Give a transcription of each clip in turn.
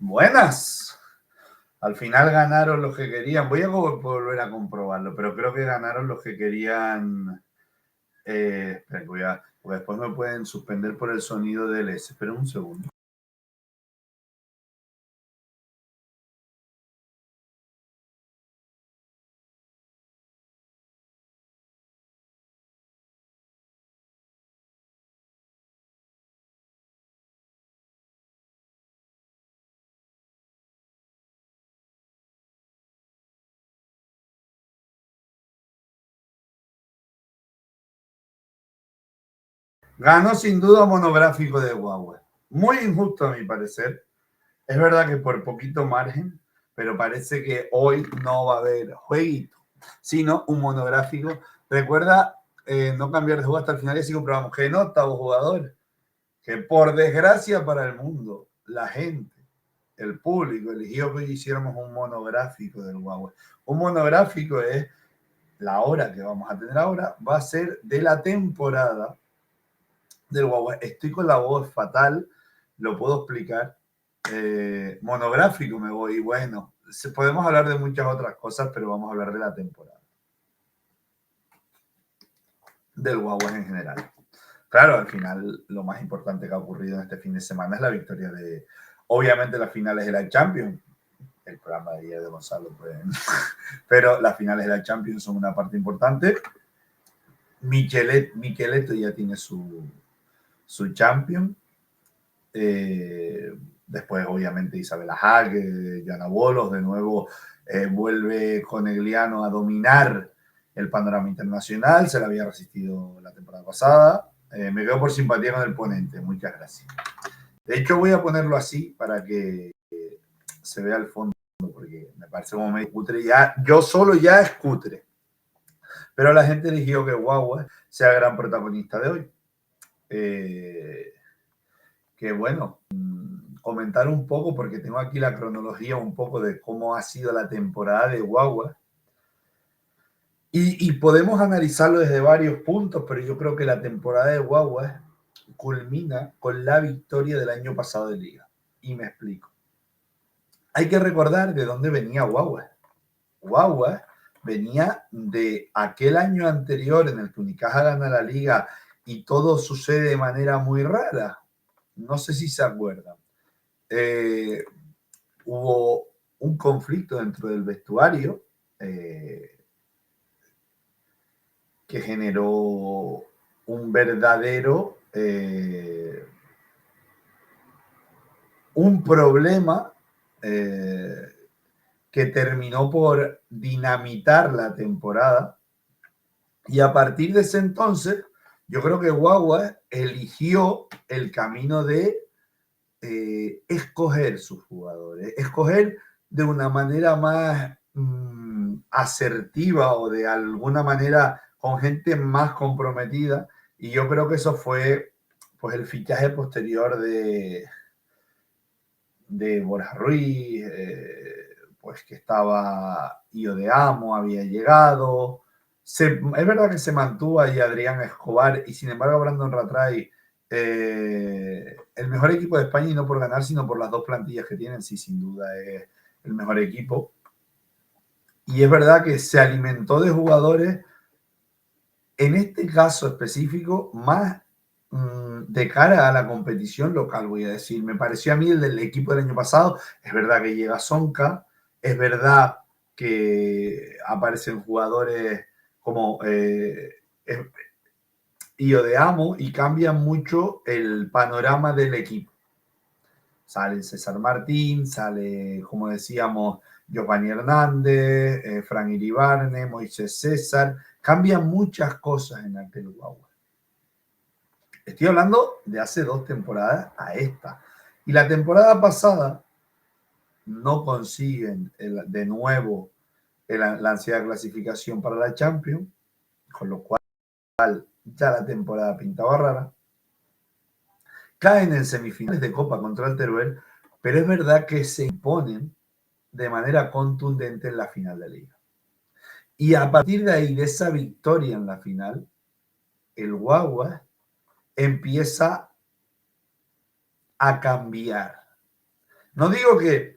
Buenas. Al final ganaron los que querían. Voy a volver a comprobarlo, pero creo que ganaron los que querían. Espera, porque después me pueden suspender por el sonido del S. Espera un segundo. Ganó sin duda monográfico de Huawei. Muy injusto a mi parecer. Es verdad que por poquito margen, pero parece que hoy no va a haber jueguito, sino un monográfico. Recuerda no cambiar de juego hasta el final y así comprobamos que no, octavo jugador. Que por desgracia para el mundo, la gente, el público, eligió que hiciéramos un monográfico del Huawei. Un monográfico es la hora que vamos a tener ahora, va a ser de la temporada del Huawei. Estoy con la voz fatal, lo puedo explicar. Monográfico me voy, bueno, podemos hablar de muchas otras cosas, pero vamos a hablar de la temporada. Del Huawei en general. Claro, al final lo más importante que ha ocurrido en este fin de semana es la victoria de, obviamente, las finales de la Champions. El programa de ayer de Gonzalo, pues, pero las finales de la Champions son una parte importante. Micheletto ya tiene su Champion. Después, obviamente, Isabela Hague, Jana Bolos, de nuevo vuelve Conegliano a dominar el panorama internacional. Se le había resistido la temporada pasada. Me quedo por simpatía con el ponente. Muchas gracias. De hecho, voy a ponerlo así para que se vea el fondo, porque me parece como medio cutre. Ya, yo solo ya es cutre. Pero la gente eligió que Huawei sea el gran protagonista de hoy. Que bueno, comentar un poco, porque tengo aquí la cronología un poco de cómo ha sido la temporada de Huawei. Y podemos analizarlo desde varios puntos, pero yo creo que la temporada de Huawei culmina con la victoria del año pasado de Liga. Y me explico. Hay que recordar de dónde venía Huawei. Huawei venía de aquel año anterior en el que Unicaja gana la Liga y todo sucede de manera muy rara. No sé si se acuerdan. Hubo un conflicto dentro del vestuario que generó un verdadero un problema que terminó por dinamitar la temporada. Y a partir de ese entonces, yo creo que Huawei eligió el camino de escoger sus jugadores, escoger de una manera más asertiva o de alguna manera con gente más comprometida. Y yo creo que eso fue pues el fichaje posterior de Borja Ruiz, pues que estaba Io de Amo, había llegado. Es verdad que se mantuvo ahí Adrián Escobar y sin embargo Brandon Ratray, el mejor equipo de España, y no por ganar, sino por las dos plantillas que tienen, sí, sin duda es el mejor equipo. Y es verdad que se alimentó de jugadores, en este caso específico, más de cara a la competición local, voy a decir. Me pareció a mí el del equipo del año pasado. Es verdad que llega Sonka, es verdad que aparecen jugadores como Io de Amo y cambian mucho el panorama del equipo. Sale César Martín, sale, como decíamos, Giovanni Hernández, Fran Iribarne, Moisés César. Cambian muchas cosas en aquel Huawei. Estoy hablando de hace 2 temporadas a esta. Y la temporada pasada no consiguen de nuevo la ansiedad de clasificación para la Champions, con lo cual ya la temporada pintaba rara. Caen en semifinales de Copa contra el Teruel, pero es verdad que se imponen de manera contundente en la final de Liga. Y a partir de ahí, de esa victoria en la final, el Huawei empieza a cambiar. No digo que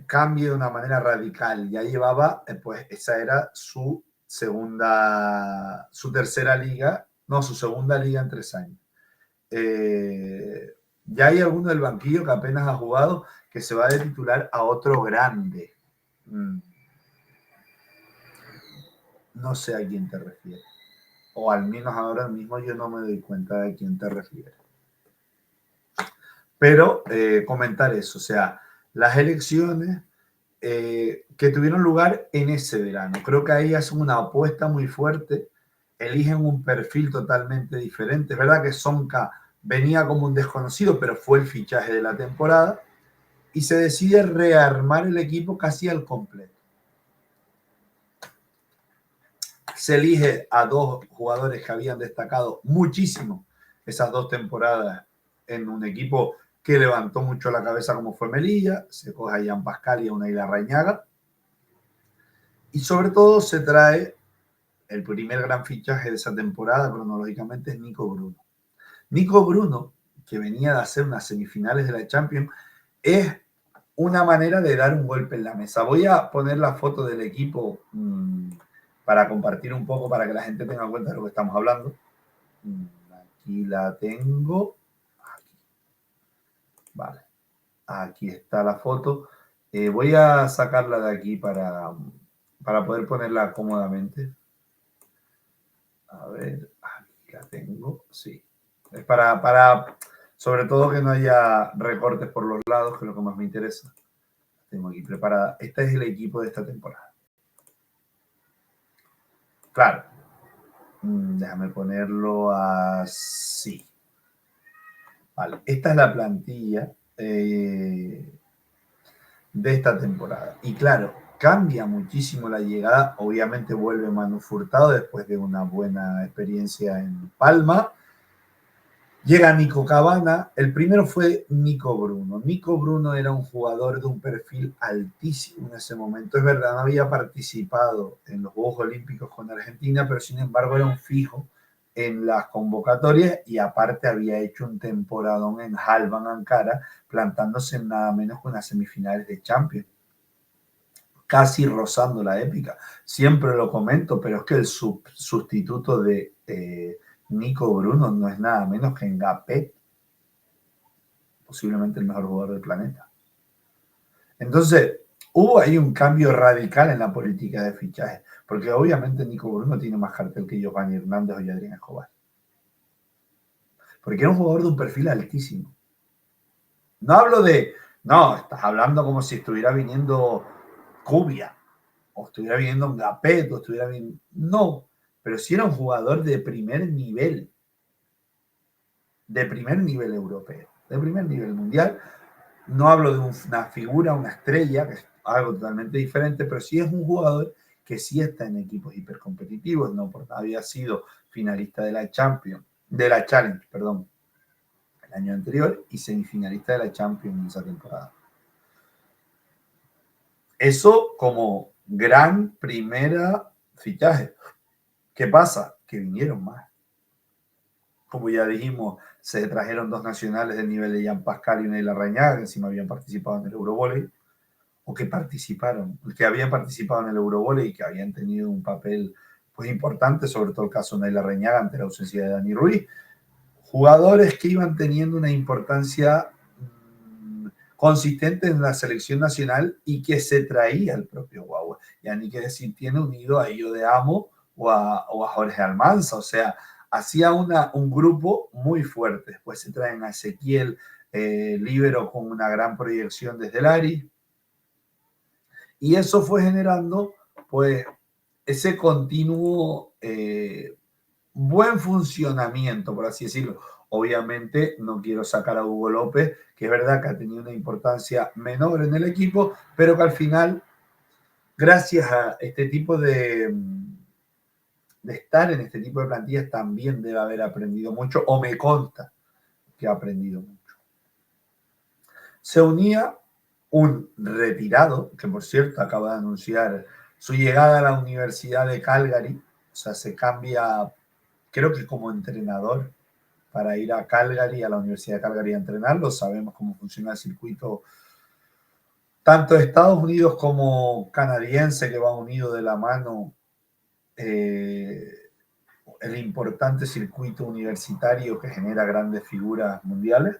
cambie de una manera radical, ya llevaba, pues esa era su tercera liga, no, su segunda liga en 3 años. Ya hay alguno del banquillo que apenas ha jugado que se va de titular a otro grande. No sé a quién te refieres. O al menos ahora mismo yo no me doy cuenta de a quién te refieres. Pero comentar eso, o sea, las elecciones que tuvieron lugar en ese verano. Creo que ahí hacen una apuesta muy fuerte, eligen un perfil totalmente diferente. Es verdad que Sonka venía como un desconocido, pero fue el fichaje de la temporada y se decide rearmar el equipo casi al completo. Se elige a 2 jugadores que habían destacado muchísimo esas 2 temporadas en un equipo que levantó mucho la cabeza como fue Melilla, se coge a Jean Pascal y a Unai Larrañaga, y sobre todo se trae el primer gran fichaje de esa temporada cronológicamente es Nico Bruno. Nico Bruno, que venía de hacer unas semifinales de la Champions, es una manera de dar un golpe en la mesa. Voy a poner la foto del equipo para compartir un poco, para que la gente tenga en cuenta de lo que estamos hablando. Aquí la tengo. Aquí. Vale. Aquí está la foto. Voy a sacarla de aquí para poder ponerla cómodamente. A ver, aquí la tengo. Sí. Es para sobre todo que no haya recortes por los lados, que es lo que más me interesa. Tengo aquí preparada. Este es el equipo de esta temporada. Claro. Déjame ponerlo así. Vale. Esta es la plantilla de esta temporada. Y claro, cambia muchísimo la llegada. Obviamente vuelve Manu Furtado después de una buena experiencia en Palma. Llega Nico Cabana, el primero fue Nico Bruno. Nico Bruno era un jugador de un perfil altísimo en ese momento. Es verdad, no había participado en los Juegos Olímpicos con Argentina, pero sin embargo era un fijo en las convocatorias y aparte había hecho un temporadón en Halban, Ankara, plantándose en nada menos que unas semifinales de Champions, casi rozando la épica. Siempre lo comento, pero es que el sustituto de Nico Bruno no es nada menos que Mbappé, posiblemente el mejor jugador del planeta. Entonces, hubo ahí un cambio radical en la política de fichaje, porque obviamente Nico Bruno tiene más cartel que Giovanni Hernández o Adrián Escobar. Porque era un jugador de un perfil altísimo. No hablo de, no, estás hablando como si estuviera viniendo Cubia, o estuviera viniendo Mbappé, o estuviera viniendo... No, pero sí era un jugador de primer nivel europeo, de primer nivel mundial. No hablo de una figura, una estrella, que es algo totalmente diferente, pero sí es un jugador que sí está en equipos hipercompetitivos, no porque había sido finalista de la Champions, de la Challenge, perdón, el año anterior y semifinalista de la Champions en esa temporada. Eso como gran primera fichaje. ¿Qué pasa? Que vinieron más. Como ya dijimos, se trajeron 2 nacionales del nivel de Jean Pascal y Unai Larrañaga, que encima habían participado en el Eurovolley, o que habían participado en el Eurovolley y que habían tenido un papel pues importante, sobre todo el caso de Unai Larrañaga ante la ausencia de Dani Ruiz. Jugadores que iban teniendo una importancia consistente en la selección nacional y que se traía el propio Guagua. Ya ni que decir, tiene unido a Illo de Amo o a Jorge Almanza, o sea, hacía un grupo muy fuerte. Después se traen a Ezequiel, líbero con una gran proyección desde el Ari. Y eso fue generando, pues, ese continuo buen funcionamiento, por así decirlo. Obviamente no quiero sacar a Hugo López, que es verdad que ha tenido una importancia menor en el equipo, pero que al final, gracias a este tipo de estar en este tipo de plantillas, también debe haber aprendido mucho, o me consta que ha aprendido mucho. Se unía un retirado, que por cierto acaba de anunciar su llegada a la Universidad de Calgary, o sea, se cambia, creo que como entrenador, para ir a Calgary, a la Universidad de Calgary a entrenarlo. Sabemos cómo funciona el circuito, tanto de Estados Unidos como canadiense, que va unido de la mano el importante circuito universitario que genera grandes figuras mundiales.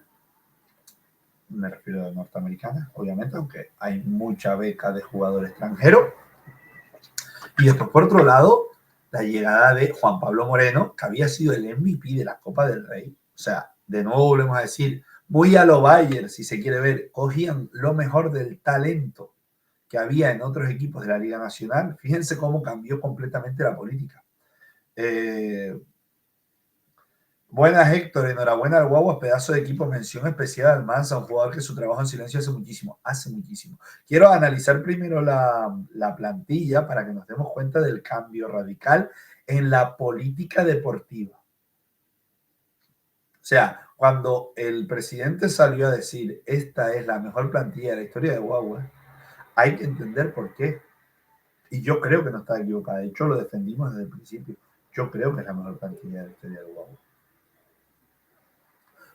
Me refiero a norteamericanas, obviamente, aunque hay mucha beca de jugador extranjero. Y después, por otro lado, la llegada de Juan Pablo Moreno, que había sido el MVP de la Copa del Rey. O sea, de nuevo volvemos a decir, muy a lo Bayern, si se quiere ver, cogían lo mejor del talento que había en otros equipos de la Liga Nacional. Fíjense cómo cambió completamente la política. Buenas, Héctor. Enhorabuena al Guaguas, pedazo de equipo. Mención especial al Mansa, un jugador que su trabajo en silencio hace muchísimo. Hace muchísimo. Quiero analizar primero la plantilla para que nos demos cuenta del cambio radical en la política deportiva. O sea, cuando el presidente salió a decir esta es la mejor plantilla de la historia de Guaguas, hay que entender por qué. Y yo creo que no está equivocada. De hecho, lo defendimos desde el principio. Yo creo que es la mejor plantilla de la historia de Guaguas.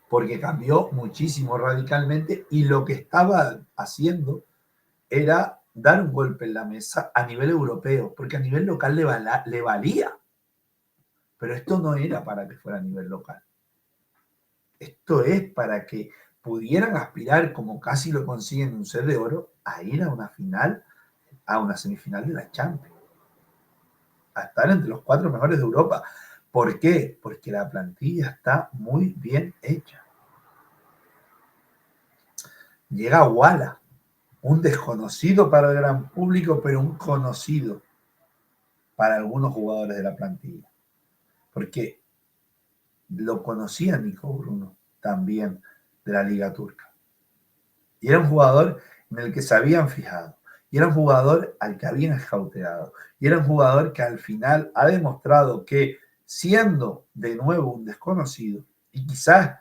Porque cambió muchísimo radicalmente y lo que estaba haciendo era dar un golpe en la mesa a nivel europeo, porque a nivel local le valía. Pero esto no era para que fuera a nivel local. Esto es para que pudieran aspirar, como casi lo consiguen en un set de oro, a ir a una final, a una semifinal de la Champions. A estar entre los 4 mejores de Europa. ¿Por qué? Porque la plantilla está muy bien hecha. Llega Wala, un desconocido para el gran público, pero un conocido para algunos jugadores de la plantilla. Porque lo conocía Nico Bruno también de la Liga Turca. Y era un jugador en el que se habían fijado. Y era un jugador al que habían escauteado. Y era un jugador que al final ha demostrado que, siendo de nuevo un desconocido, y quizás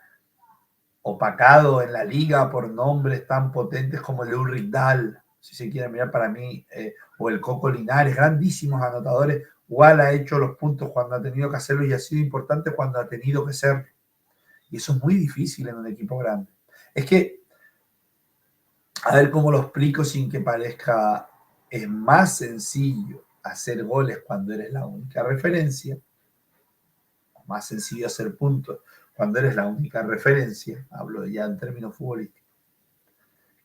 opacado en la liga por nombres tan potentes como el de Ulrich Dahl, si se quiere mirar para mí, o el Coco Linares, grandísimos anotadores. Igual ha hecho los puntos cuando ha tenido que hacerlo y ha sido importante cuando ha tenido que serlo. Y eso es muy difícil en un equipo grande. Es que, a ver cómo lo explico sin que parezca, es más sencillo hacer goles cuando eres la única referencia, más sencillo hacer puntos cuando eres la única referencia, hablo ya en términos futbolísticos,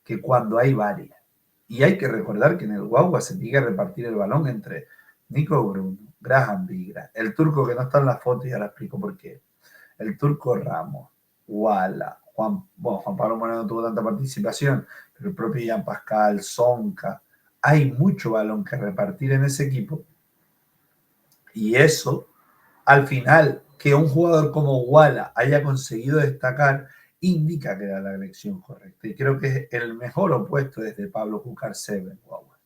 que cuando hay varias. Y hay que recordar que en el Guagua se tiene que repartir el balón entre Nico Bruno, Graham Vigra, el turco que no está en la foto y ahora explico por qué, el turco Ramos, Wala, Juan Pablo Moreno no tuvo tanta participación, pero el propio Jean Pascal, Sonca, hay mucho balón que repartir en ese equipo y eso, al final, que un jugador como Wala haya conseguido destacar, indica que era la elección correcta. Y creo que es el mejor opuesto desde Pablo Júcar Seven, Guagua.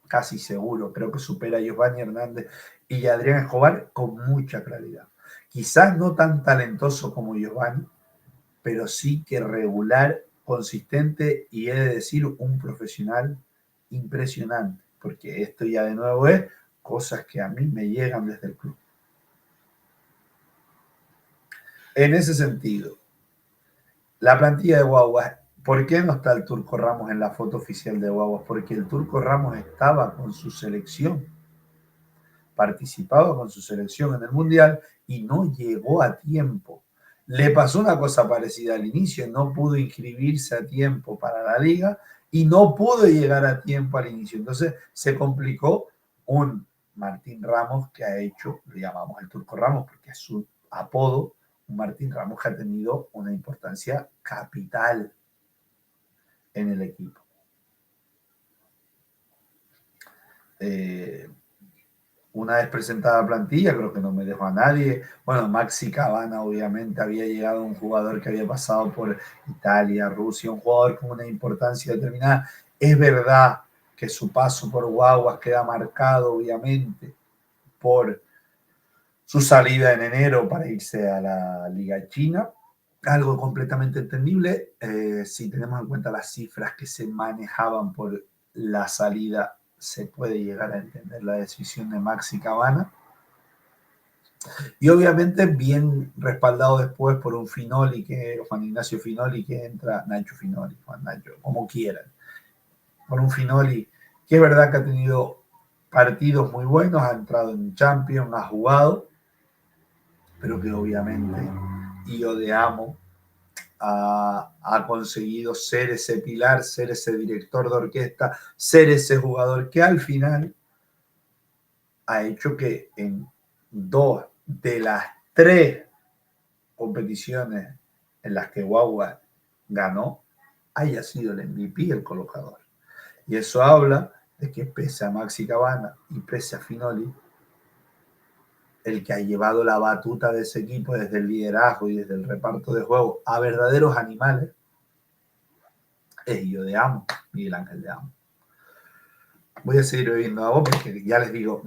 Casi seguro, creo que supera a Giovanni Hernández y a Adrián Escobar con mucha claridad. Quizás no tan talentoso como Giovanni, pero sí que regular, consistente y he de decir un profesional impresionante, porque esto ya de nuevo es cosas que a mí me llegan desde el club. En ese sentido, la plantilla de Guaguas, ¿por qué no está el Turco Ramos en la foto oficial de Guaguas? Porque el Turco Ramos estaba con su selección, participaba con su selección en el Mundial y no llegó a tiempo. Le pasó una cosa parecida al inicio, no pudo inscribirse a tiempo para la liga y no pudo llegar a tiempo al inicio. Entonces se complicó un Martín Ramos que ha hecho, le llamamos el Turco Ramos porque es su apodo, un Martín Ramos que ha tenido una importancia capital en el equipo. Una vez presentada la plantilla, creo que no me dejó a nadie. Bueno, Maxi Cabana, obviamente, había llegado un jugador que había pasado por Italia, Rusia, un jugador con una importancia determinada. Es verdad que su paso por Guaguas queda marcado, obviamente, por su salida en enero para irse a la Liga China. Algo completamente entendible si tenemos en cuenta las cifras que se manejaban por la salida, se puede llegar a entender la decisión de Maxi Cabana. Y obviamente bien respaldado después por un Finoli, Juan Ignacio Finoli, que entra, Nacho Finoli, Juan Nacho, como quieran, por un Finoli, que es verdad que ha tenido partidos muy buenos, ha entrado en Champions, ha jugado, pero que obviamente Io de Amo ha conseguido ser ese pilar, ser ese director de orquesta, ser ese jugador que al final ha hecho que en 2 de las 3 competiciones en las que Guagua ganó haya sido el MVP, el colocador. Y eso habla de que pese a Maxi Cabana y pese a Finoli, el que ha llevado la batuta de ese equipo desde el liderazgo y desde el reparto de juego a verdaderos animales es Io de Amo, Miguel Ángel de Amo. Voy a seguir bebiendo agua porque ya les digo,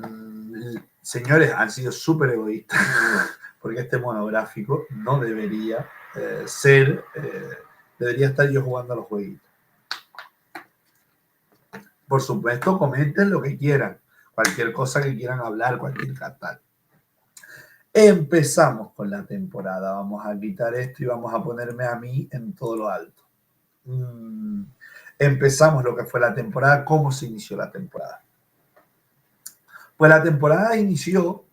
señores, han sido súper egoístas porque este monográfico no debería debería estar yo jugando a los jueguitos. Por supuesto, comenten lo que quieran, cualquier cosa que quieran hablar, cualquier tal. Empezamos con la temporada. Vamos a quitar esto y vamos a ponerme a mí en todo lo alto. Empezamos lo que fue la temporada. ¿Cómo se inició la temporada? Pues la temporada inició,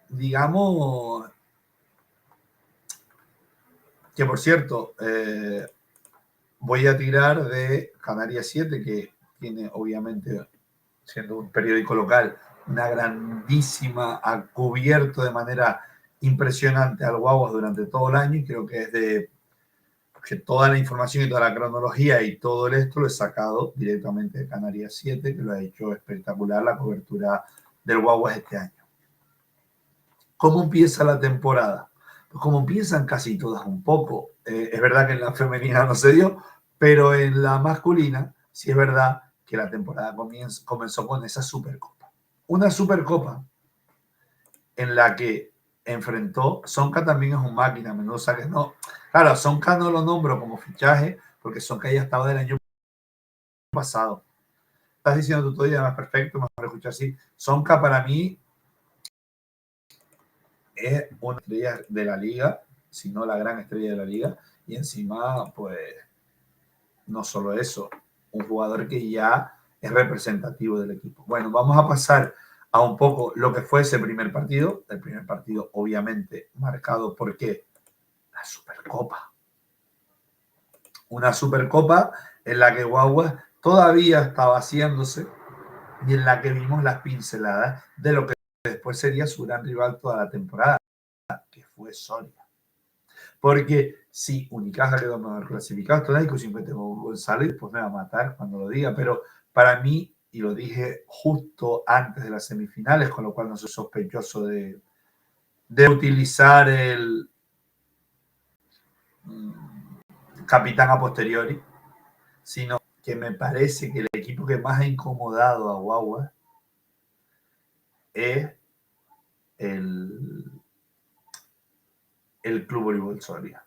digamos, que por cierto, voy a tirar de Canarias 7, que tiene obviamente, siendo un periódico local, una grandísima, ha cubierto de manera impresionante al Guaguas durante todo el año, y creo que es de que toda la información y toda la cronología y todo esto lo he sacado directamente de Canarias 7, que lo ha hecho espectacular la cobertura del Guaguas este año. ¿Cómo empieza la temporada? Pues como empiezan casi todas un poco. Es verdad que en la femenina no se dio, pero en la masculina sí es verdad que la temporada comenzó con esa Supercopa. Una Supercopa en la que enfrentó, Sonca también es un máquina, Mendoza que no. Claro, Sonca no lo nombro como fichaje porque Sonca ya estaba del año pasado. Estás diciendo tú todavía más perfecto, mejor escuchar así. Sonca para mí es una estrella de la liga, si no la gran estrella de la liga, y encima, pues, no solo eso, un jugador que ya es representativo del equipo. Bueno, vamos a pasar a un poco lo que fue ese primer partido. El primer partido, obviamente, marcado por ¿qué? La Supercopa. Una Supercopa en la que Guaguas todavía estaba haciéndose y en la que vimos las pinceladas de lo que después sería su gran rival toda la temporada, que fue Soria. Porque si Unicaja quedó mejor clasificado, esto no hay discusión, tengo González, pues me va a matar cuando lo diga, pero para mí, y lo dije justo antes de las semifinales, con lo cual no soy sospechoso de utilizar el capitán a posteriori, sino que me parece que el equipo que más ha incomodado a Guagua es el Club Voleibol Soria.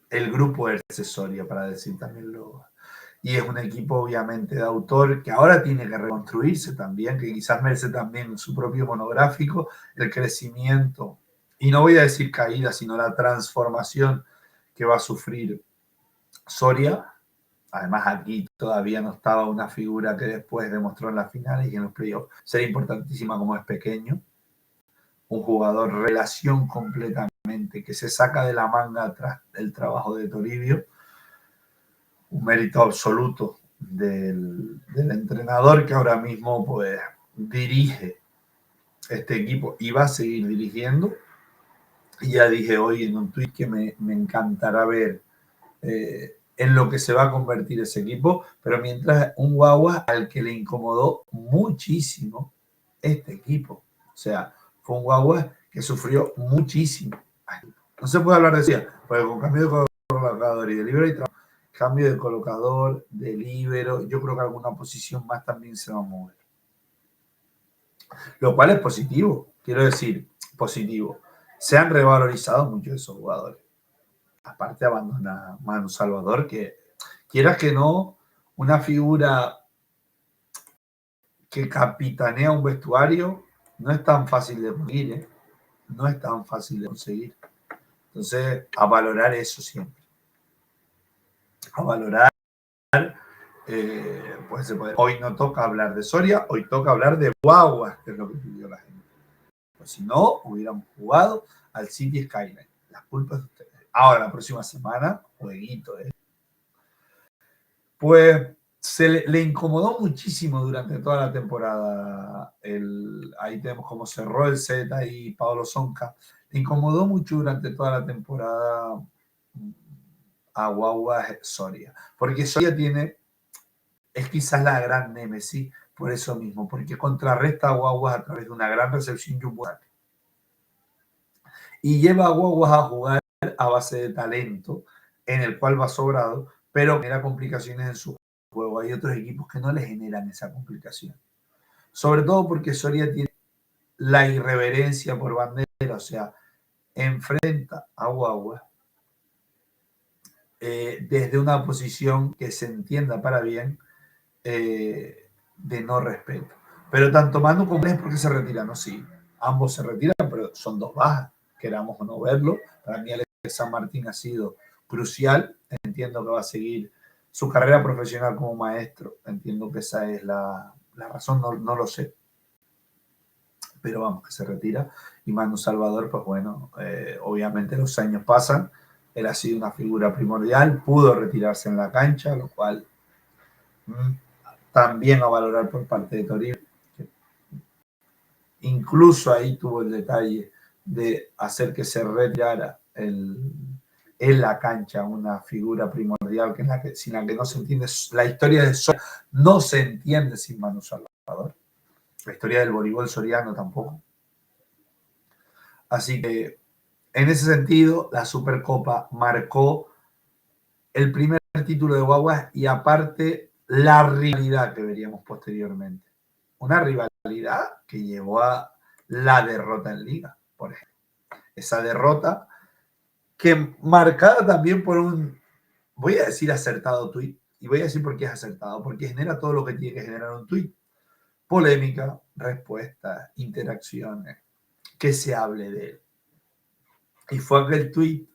El grupo Erce Soria, para decir también lo. Y es un equipo obviamente de autor que ahora tiene que reconstruirse también, que quizás merece también su propio monográfico, el crecimiento, y no voy a decir caída, sino la transformación que va a sufrir Soria. Además, aquí todavía no estaba una figura que después demostró en las finales y en los playoffs ser importantísima como es pequeño. Un jugador relación completamente, que se saca de la manga atrás del trabajo de Toribio. Un mérito absoluto del entrenador que ahora mismo pues dirige este equipo y va a seguir dirigiendo. Y ya dije hoy en un tuit que me encantará ver en lo que se va a convertir ese equipo, pero mientras un Guagua al que le incomodó muchísimo este equipo. O sea, fue un Guagua que sufrió muchísimo. No se puede hablar de eso, porque con cambio de colocador y de libero y cambio de colocador, de libero, yo creo que alguna posición más también se va a mover. Lo cual es positivo, quiero decir, positivo. Se han revalorizado muchos de esos jugadores. Aparte abandona Manu Salvador, que quieras que no, una figura que capitanea un vestuario no es tan fácil de conseguir, ¿eh? No es tan fácil de conseguir. Entonces, a valorar eso siempre. A valorar, pues se puede. Hoy no toca hablar de Soria, hoy toca hablar de Guaguas, que es lo que pidió la gente. Pues si no, hubiéramos jugado al City Skyline. Las culpas de ustedes. Ahora, la próxima semana, jueguito, ¿eh? Pues le incomodó muchísimo durante toda la temporada. Ahí tenemos cómo cerró el set ahí Pablo Sonca. Le incomodó mucho durante toda la temporada a Guaguas Soria. Porque Soria es quizás la gran némesis por eso mismo, porque contrarresta a Guaguas a través de una gran recepción y un buen ataque. Y lleva a Guaguas a jugar a base de talento, en el cual va sobrado, pero genera complicaciones en su juego. Hay otros equipos que no le generan esa complicación. Sobre todo porque Soria tiene la irreverencia por bandera, o sea, enfrenta a Guaguas desde una posición que se entienda para bien de no respeto. Pero tanto Manu como es porque se retiran, ¿no? Sí, ambos se retiran, pero son dos bajas, queramos o no verlo. Para mí Alex San Martín ha sido crucial, entiendo que va a seguir su carrera profesional como maestro, entiendo que esa es la razón, no lo sé, pero vamos, que se retira. Y Manu Salvador, pues bueno, obviamente los años pasan, él ha sido una figura primordial, pudo retirarse en la cancha, lo cual también a valorar por parte de Torino. Incluso ahí tuvo el detalle de hacer que se retirara en la cancha una figura primordial sin la que no se entiende. La historia de Soria no se entiende sin Manu Salvador. La historia del voleibol soriano tampoco. Así que, en ese sentido, la Supercopa marcó el primer título de Guaguas y aparte la rivalidad que veríamos posteriormente. Una rivalidad que llevó a la derrota en Liga, por ejemplo. Esa derrota que marcada también por voy a decir acertado tuit, y voy a decir por qué es acertado, porque genera todo lo que tiene que generar un tuit. Polémica, respuestas, interacciones, que se hable de él. Y fue aquel tuit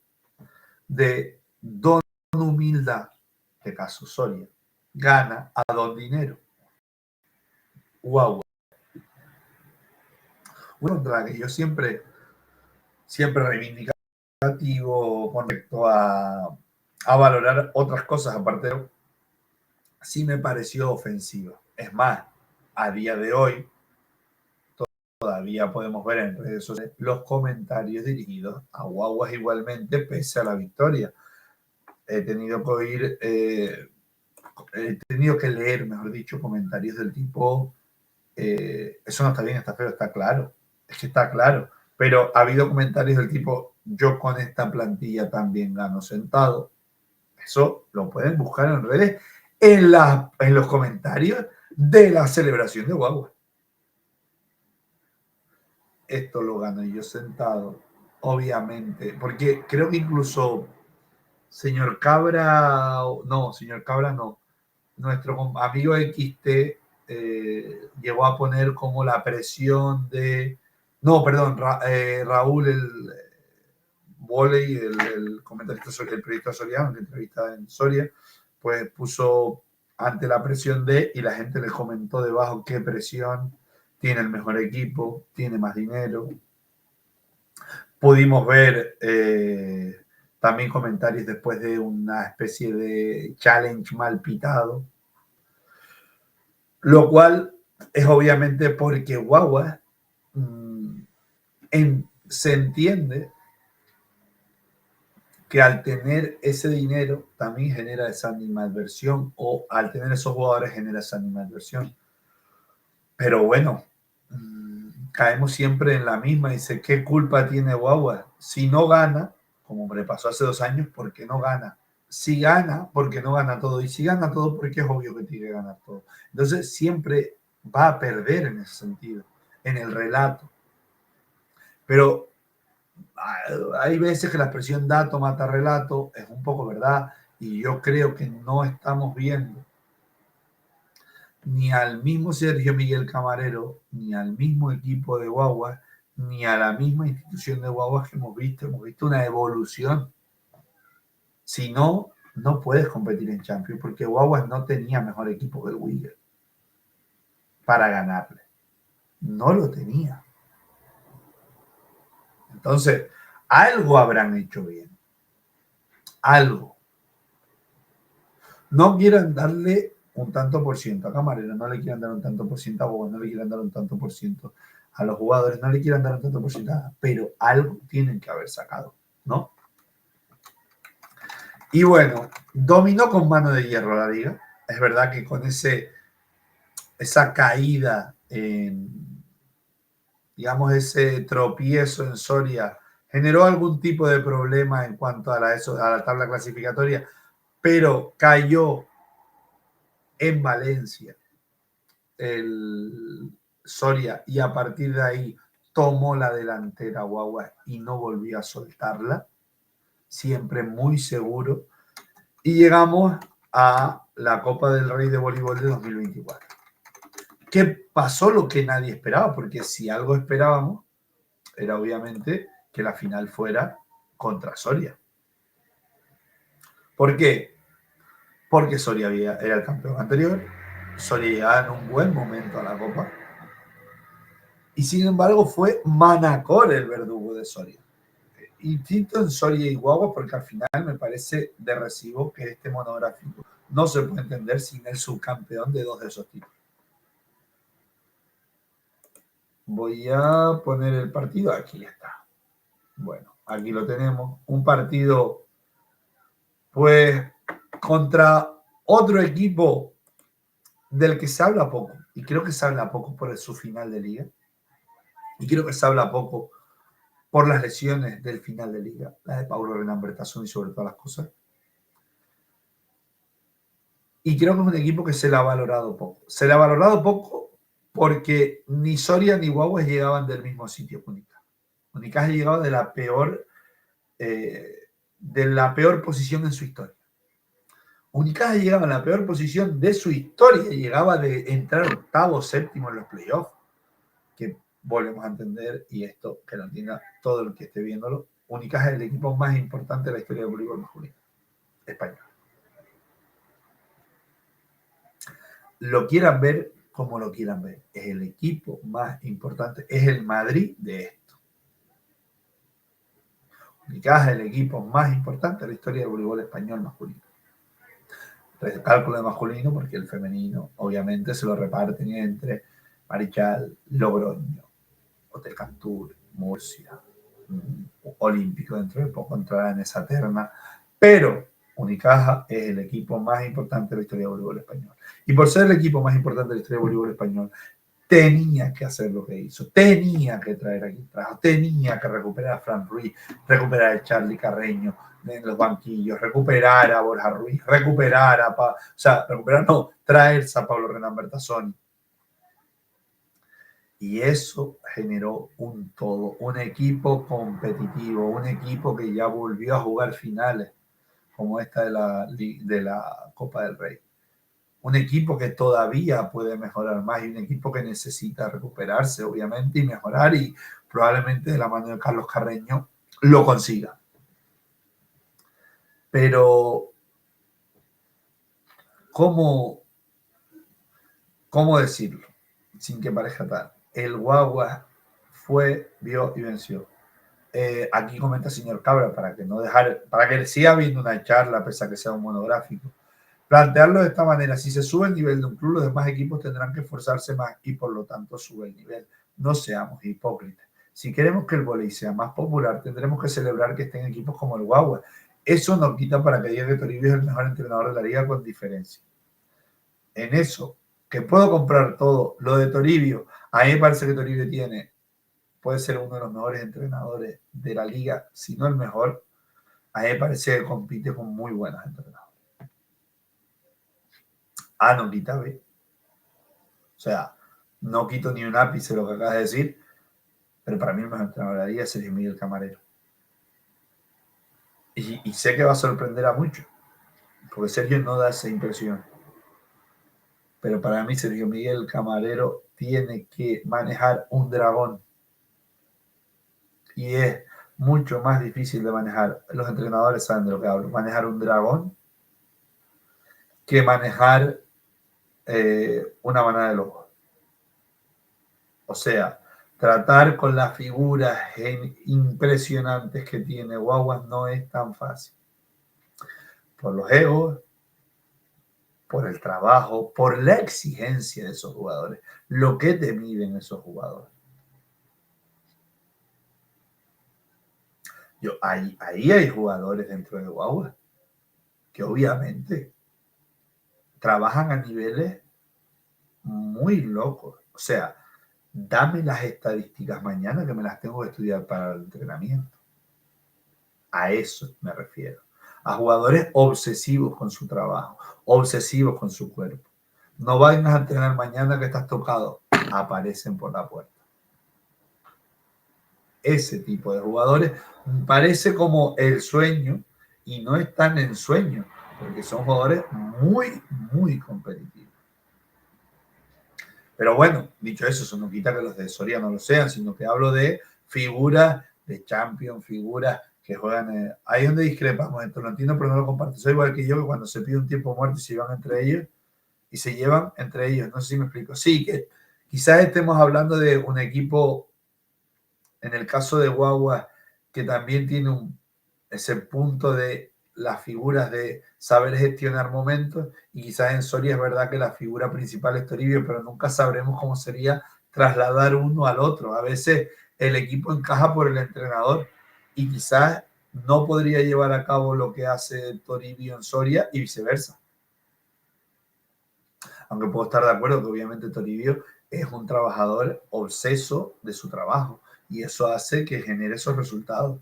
de Don Humildad, de caso Soria, gana a Don Dinero. Wow. Una contra que yo siempre reivindicativo con respecto a valorar otras cosas aparte de sí me pareció ofensiva. Es más, a día de hoy todavía podemos ver en redes sociales los comentarios dirigidos a Guaguas igualmente pese a la victoria. He tenido que oír, he tenido que leer, mejor dicho, comentarios del tipo eso no está bien, está feo, está claro. Es que está claro. Pero ha habido comentarios del tipo yo con esta plantilla también gano sentado. Eso lo pueden buscar en redes en los comentarios de la celebración de Guagua. Esto lo gano yo sentado, obviamente, porque creo que incluso señor Cabra no, nuestro amigo XT llegó a poner como la presión de, no, perdón, Raúl, el volei, el comentarista, el periodista soriano, que entrevista en Soria, pues puso ante la presión de, y la gente le comentó debajo qué presión, tiene el mejor equipo, tiene más dinero. Pudimos ver también comentarios después de una especie de challenge mal pitado, lo cual es obviamente porque Guagua se entiende que al tener ese dinero también genera esa animadversión o al tener esos jugadores genera esa animadversión. Pero bueno, caemos siempre en la misma. Dice, ¿qué culpa tiene Guagua? Si no gana, como me pasó hace 2 años, ¿por qué no gana? Si gana, porque no gana todo. Y si gana todo, porque es obvio que tiene que ganar todo. Entonces siempre va a perder en ese sentido, en el relato. Pero hay veces que la expresión dato mata relato, es un poco verdad, y yo creo que no estamos viendo ni al mismo Sergio Miguel Camarero, ni al mismo equipo de Guaguas, ni a la misma institución de Guaguas que hemos visto. Hemos visto una evolución. Si no, no puedes competir en Champions, porque Guaguas no tenía mejor equipo que el Wigan para ganarle. No lo tenía. Entonces, algo habrán hecho bien. Algo. No quieran darle un tanto por ciento a Camarero, no le quieran dar un tanto por ciento a Boga, no le quieran dar un tanto por ciento a los jugadores, no le quieran dar un tanto por ciento a nada, pero algo tienen que haber sacado, ¿no? Y bueno, dominó con mano de hierro la liga. Es verdad que con esa caída, digamos, ese tropiezo en Soria, generó algún tipo de problema en cuanto a la tabla clasificatoria, pero cayó en Valencia el Soria y a partir de ahí tomó la delantera Guagua y no volvió a soltarla, siempre muy seguro. Y llegamos a la Copa del Rey de Voleibol de 2024. ¿Qué pasó? Lo que nadie esperaba, porque si algo esperábamos era obviamente que la final fuera contra Soria. ¿Por qué? Porque Soria era el campeón anterior, Soria llegaba en un buen momento a la Copa, y sin embargo fue Manacor el verdugo de Soria. Instinto en Soria y Guagua porque al final me parece de recibo que este monográfico no se puede entender sin el subcampeón de dos de esos títulos. Voy a poner el partido, aquí está. Bueno, aquí lo tenemos, un partido pues contra otro equipo del que se habla poco, y creo que se habla poco por su final de liga, y creo que se habla poco por las lesiones del final de liga, la de Paulo Renan Bertazzoni sobre todas las cosas. Y creo que es un equipo que se le ha valorado poco. Se le ha valorado poco porque ni Soria ni Guaguas llegaban del mismo sitio que Unicaja. Unicaja llegaba de la peor posición en su historia. Unicaja llegaba en la peor posición de su historia, llegaba de entrar octavo, séptimo en los playoffs, que volvemos a entender, y esto que lo entienda todo el que esté viéndolo, Unicaja es el equipo más importante de la historia del voleibol masculino español. Lo quieran ver como lo quieran ver, es el equipo más importante, es el Madrid de esto. Unicaja es el equipo más importante de la historia del voleibol español masculino. Entonces, cálculo de masculino porque el femenino obviamente se lo reparten entre Marichal, Logroño, Hotel Cantur, Murcia, Olímpico, dentro de poco entrará en esa terna, pero Unicaja es el equipo más importante de la historia del voleibol español. Y por ser el equipo más importante de la historia del voleibol español, tenía que hacer lo que hizo, tenía que traer aquí trajo, tenía que recuperar a Fran Ruiz, recuperar a Charlie Carreño en los banquillos, recuperar a Borja Ruiz, traerse a Pablo Renan Bertazzoni. Y eso generó un todo, un equipo competitivo, un equipo que ya volvió a jugar finales, como esta de la Copa del Rey. Un equipo que todavía puede mejorar más y un equipo que necesita recuperarse, obviamente, y mejorar, y probablemente de la mano de Carlos Carreño lo consiga. Pero, ¿cómo decirlo? Sin que parezca tal. El Guagua fue, vio y venció. Aquí comenta el señor Cabra para que siga habiendo una charla, pese a que sea un monográfico. Plantearlo de esta manera: si se sube el nivel de un club, los demás equipos tendrán que esforzarse más y por lo tanto sube el nivel. No seamos hipócritas. Si queremos que el voleibol sea más popular, tendremos que celebrar que estén equipos como el Guagua. Eso no quita para que diga que Toribio es el mejor entrenador de la liga con diferencia. En eso, que puedo comprar todo, lo de Toribio, a mí me parece que Toribio puede ser uno de los mejores entrenadores de la liga, si no el mejor. A mí me parece que compite con muy buenos entrenadores. No quita B. O sea, no quito ni un ápice lo que acabas de decir, pero para mí el mejor entrenador de la liga es Sergio Miguel Camarero. Y sé que va a sorprender a muchos, porque Sergio no da esa impresión. pero para mí Sergio Miguel Camarero tiene que manejar un dragón. Y es mucho más difícil de manejar. Los entrenadores saben de lo que hablo. Manejar un dragón que manejar una manada de lobos. O sea, tratar con las figuras impresionantes que tiene Guaguas no es tan fácil. Por los egos, por el trabajo, por la exigencia de esos jugadores, lo que te miden esos jugadores. Ahí hay jugadores dentro de Guaguas que obviamente trabajan a niveles muy locos. O sea, dame las estadísticas mañana que me las tengo que estudiar para el entrenamiento. A eso me refiero. A jugadores obsesivos con su trabajo, obsesivos con su cuerpo. No vayas a entrenar mañana que estás tocado. Aparecen por la puerta. Ese tipo de jugadores parece como el sueño y no están en sueño, porque son jugadores muy, muy competitivos. Pero bueno, dicho eso no quita que los de Soria no lo sean, sino que hablo de figuras de Champions, figuras que juegan. Ahí es donde discrepamos, esto lo entiendo, pero no lo comparto. Soy igual que yo, que cuando se pide un tiempo muerto y se llevan entre ellos, y se llevan entre ellos. No sé si me explico. Sí, que quizás estemos hablando de un equipo, en el caso de Guagua, que también tiene ese punto de las figuras de saber gestionar momentos, y quizás en Soria es verdad que la figura principal es Toribio, pero nunca sabremos cómo sería trasladar uno al otro. A veces el equipo encaja por el entrenador y quizás no podría llevar a cabo lo que hace Toribio en Soria y viceversa. Aunque puedo estar de acuerdo que obviamente Toribio es un trabajador obseso de su trabajo y eso hace que genere esos resultados,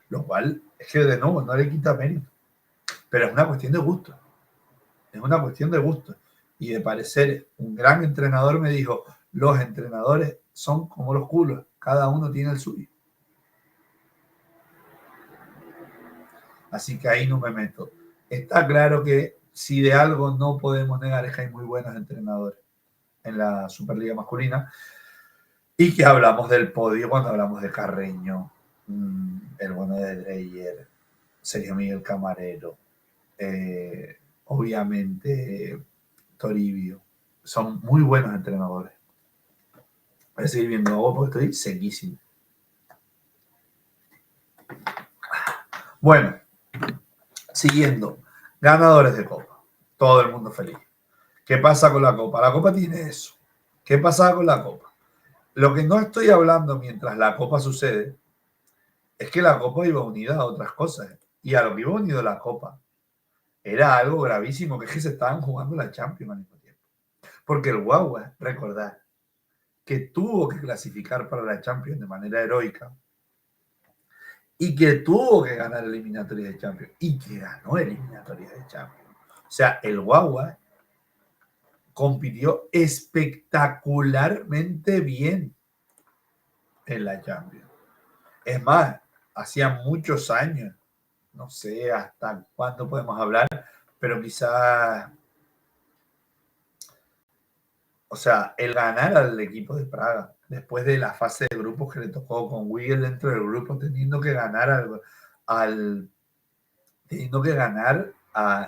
lo cual es que de nuevo no le quita mérito, pero es una cuestión de gusto, es una cuestión de gusto y de parecer. Un gran entrenador me dijo, los entrenadores son como los culos, cada uno tiene el suyo. Así que ahí no me meto. Está claro que si de algo no podemos negar es que hay muy buenos entrenadores en la Superliga masculina y que hablamos del podio cuando hablamos de Carreño, el bueno de Dreyer, Sergio Miguel Camarero, obviamente Toribio. Son muy buenos entrenadores. Voy a seguir viendo agua porque estoy sequísimo. Bueno, siguiendo. Ganadores de Copa. Todo el mundo feliz. ¿Qué pasa con la Copa? La Copa tiene eso. ¿Qué pasa con la Copa? Lo que no estoy hablando mientras la Copa sucede es que la Copa iba unida a otras cosas. Y a lo que iba unido la Copa era algo gravísimo, que es que se estaban jugando la Champions al mismo tiempo. Porque el Guagua, recordad, que tuvo que clasificar para la Champions de manera heroica y que tuvo que ganar eliminatorias de Champions y que ganó eliminatorias de Champions. O sea, el Guagua compitió espectacularmente bien en la Champions. Es más, hacía muchos años, no sé hasta cuándo podemos hablar, pero quizás, o sea, el ganar al equipo de Praga, después de la fase de grupos que le tocó con Wiggles dentro del grupo, teniendo que ganar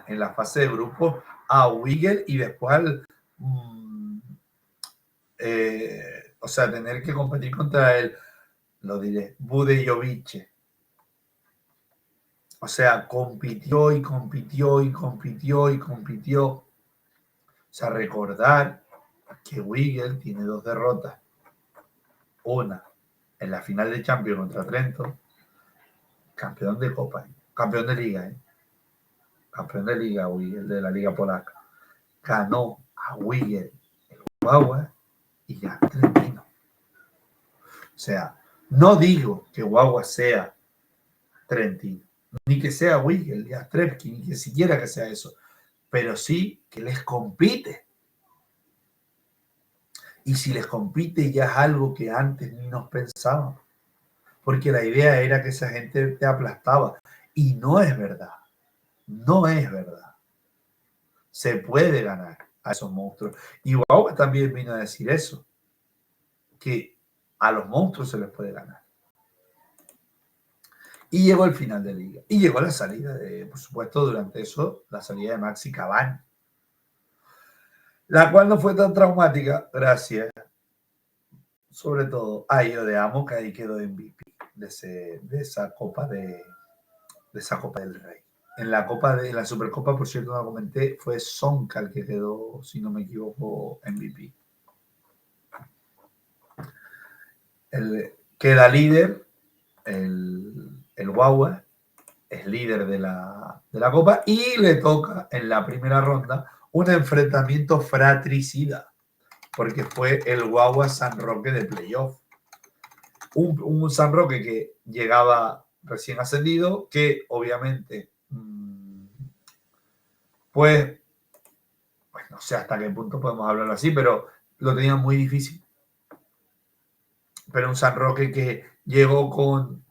en la fase de grupos a Wiggles y después o sea, tener que competir contra el, lo diré, Budejovic. O sea, compitió y compitió y compitió y compitió. O sea, recordar que Wiggles tiene 2 derrotas. Una en la final de Champions contra Trento, campeón de Copa, campeón de Liga, campeón de Liga, Wiggles, de la Liga Polaca. Ganó a Wiggles el Guagua y ya terminó. O sea, no digo que Guagua sea Trentino, ni que sea Wiggles, ni Astrepski, ni que siquiera que sea eso, pero sí que les compite. Y si les compite ya es algo que antes ni nos pensábamos, porque la idea era que esa gente te aplastaba, y no es verdad, no es verdad. Se puede ganar, a esos monstruos. Y Guagua también vino a decir eso, que a los monstruos se les puede ganar. Y llegó el final de liga. Y llegó la salida de, por supuesto, durante eso, la salida de Maxi Cavani. La cual no fue tan traumática, gracias, sobre todo, a Io de Amo, que ahí quedó MVP de esa Copa del Rey. En la Supercopa, por cierto, no lo comenté, fue Sonka el que quedó, si no me equivoco, MVP. Queda líder, el Guagua es líder de la Copa y le toca en la primera ronda un enfrentamiento fratricida, porque fue el Guagua San Roque de playoff. Un San Roque que llegaba recién ascendido, que obviamente, pues no sé hasta qué punto podemos hablarlo así, pero lo tenían muy difícil. Pero un San Roque que llegó con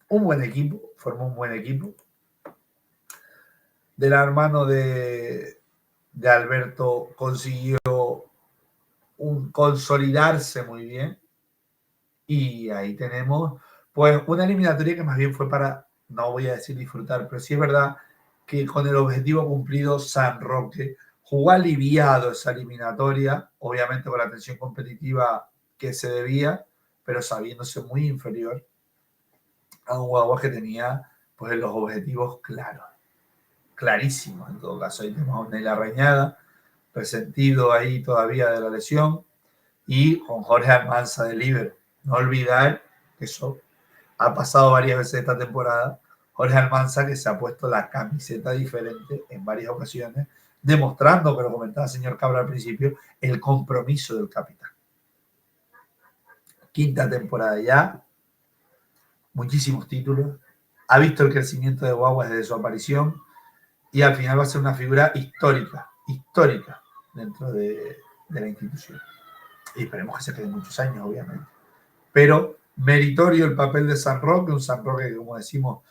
un buen equipo, formó un buen equipo. De la mano de Alberto consiguió consolidarse muy bien. Y ahí tenemos pues una eliminatoria que más bien fue para, no voy a decir disfrutar, pero sí es verdad que con el objetivo cumplido San Roque jugó aliviado esa eliminatoria, obviamente con la tensión competitiva que se debía, pero sabiéndose muy inferior a un Guagua que tenía pues los objetivos claros, clarísimos en todo caso. Ahí tenemos a Nela Reñaga, resentido ahí todavía de la lesión, y con Jorge Almanza de Liverpool. No olvidar que eso ha pasado varias veces esta temporada. Jorge Almanza, que se ha puesto la camiseta diferente en varias ocasiones, demostrando, que lo comentaba el señor Cabra al principio, el compromiso del capitán. Quinta temporada ya, muchísimos títulos, ha visto el crecimiento de Guagua desde su aparición y al final va a ser una figura histórica dentro de la institución. Y esperemos que se quede muchos años, obviamente. Pero meritorio el papel de San Roque, un San Roque que, como decimos,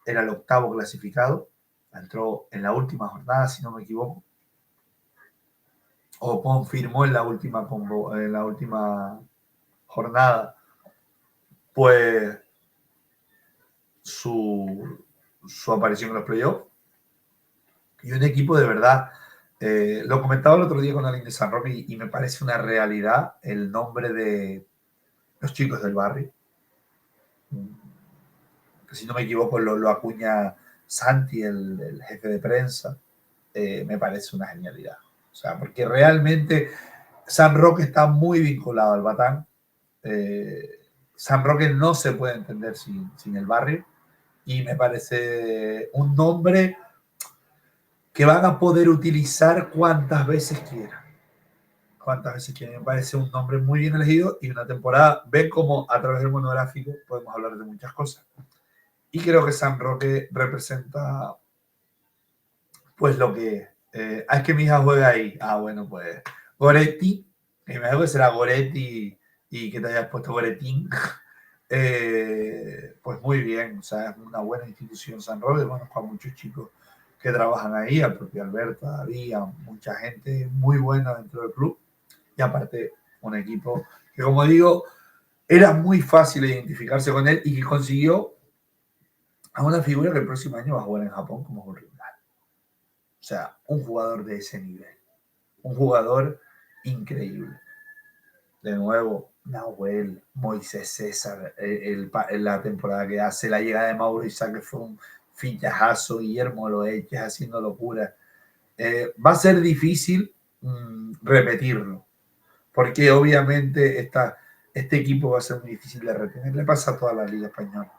era el octavo clasificado, entró en la última jornada, si no me equivoco, o confirmó en la última jornada, pues su aparición en los playoffs. Y un equipo de verdad, lo comentaba el otro día con alguien de San Roque y me parece una realidad el nombre de los chicos del barrio. Que si no me equivoco lo acuña Santi, el jefe de prensa. Me parece una genialidad. O sea, porque realmente San Roque está muy vinculado al Batán. San Roque no se puede entender sin el barrio. Y me parece un nombre que van a poder utilizar cuantas veces quieran. Cuantas veces quieran. Me parece un nombre muy bien elegido y una temporada. Ven como a través del monográfico podemos hablar de muchas cosas. Y creo que San Roque representa pues lo que es que mi hija juega ahí. Ah, bueno, pues Goretti, que me dijo que será Goretti y que te hayas puesto Goretín. Pues muy bien, o sea, es una buena institución San Roque. Conozco a muchos chicos que trabajan ahí, al propio Alberto, había mucha gente muy buena dentro del club. Y aparte, un equipo que, como digo, era muy fácil identificarse con él y que consiguió a una figura que el próximo año va a jugar en Japón como Jorge. O sea, un jugador de ese nivel. Un jugador increíble. De nuevo, Nahuel, Moisés César, la temporada que hace, la llegada de Mauro Isaac, que fue un fichajazo, Guillermo Loeches haciendo locura. Va a ser difícil repetirlo, porque obviamente este equipo va a ser muy difícil de retener. Le pasa a toda la Liga Española.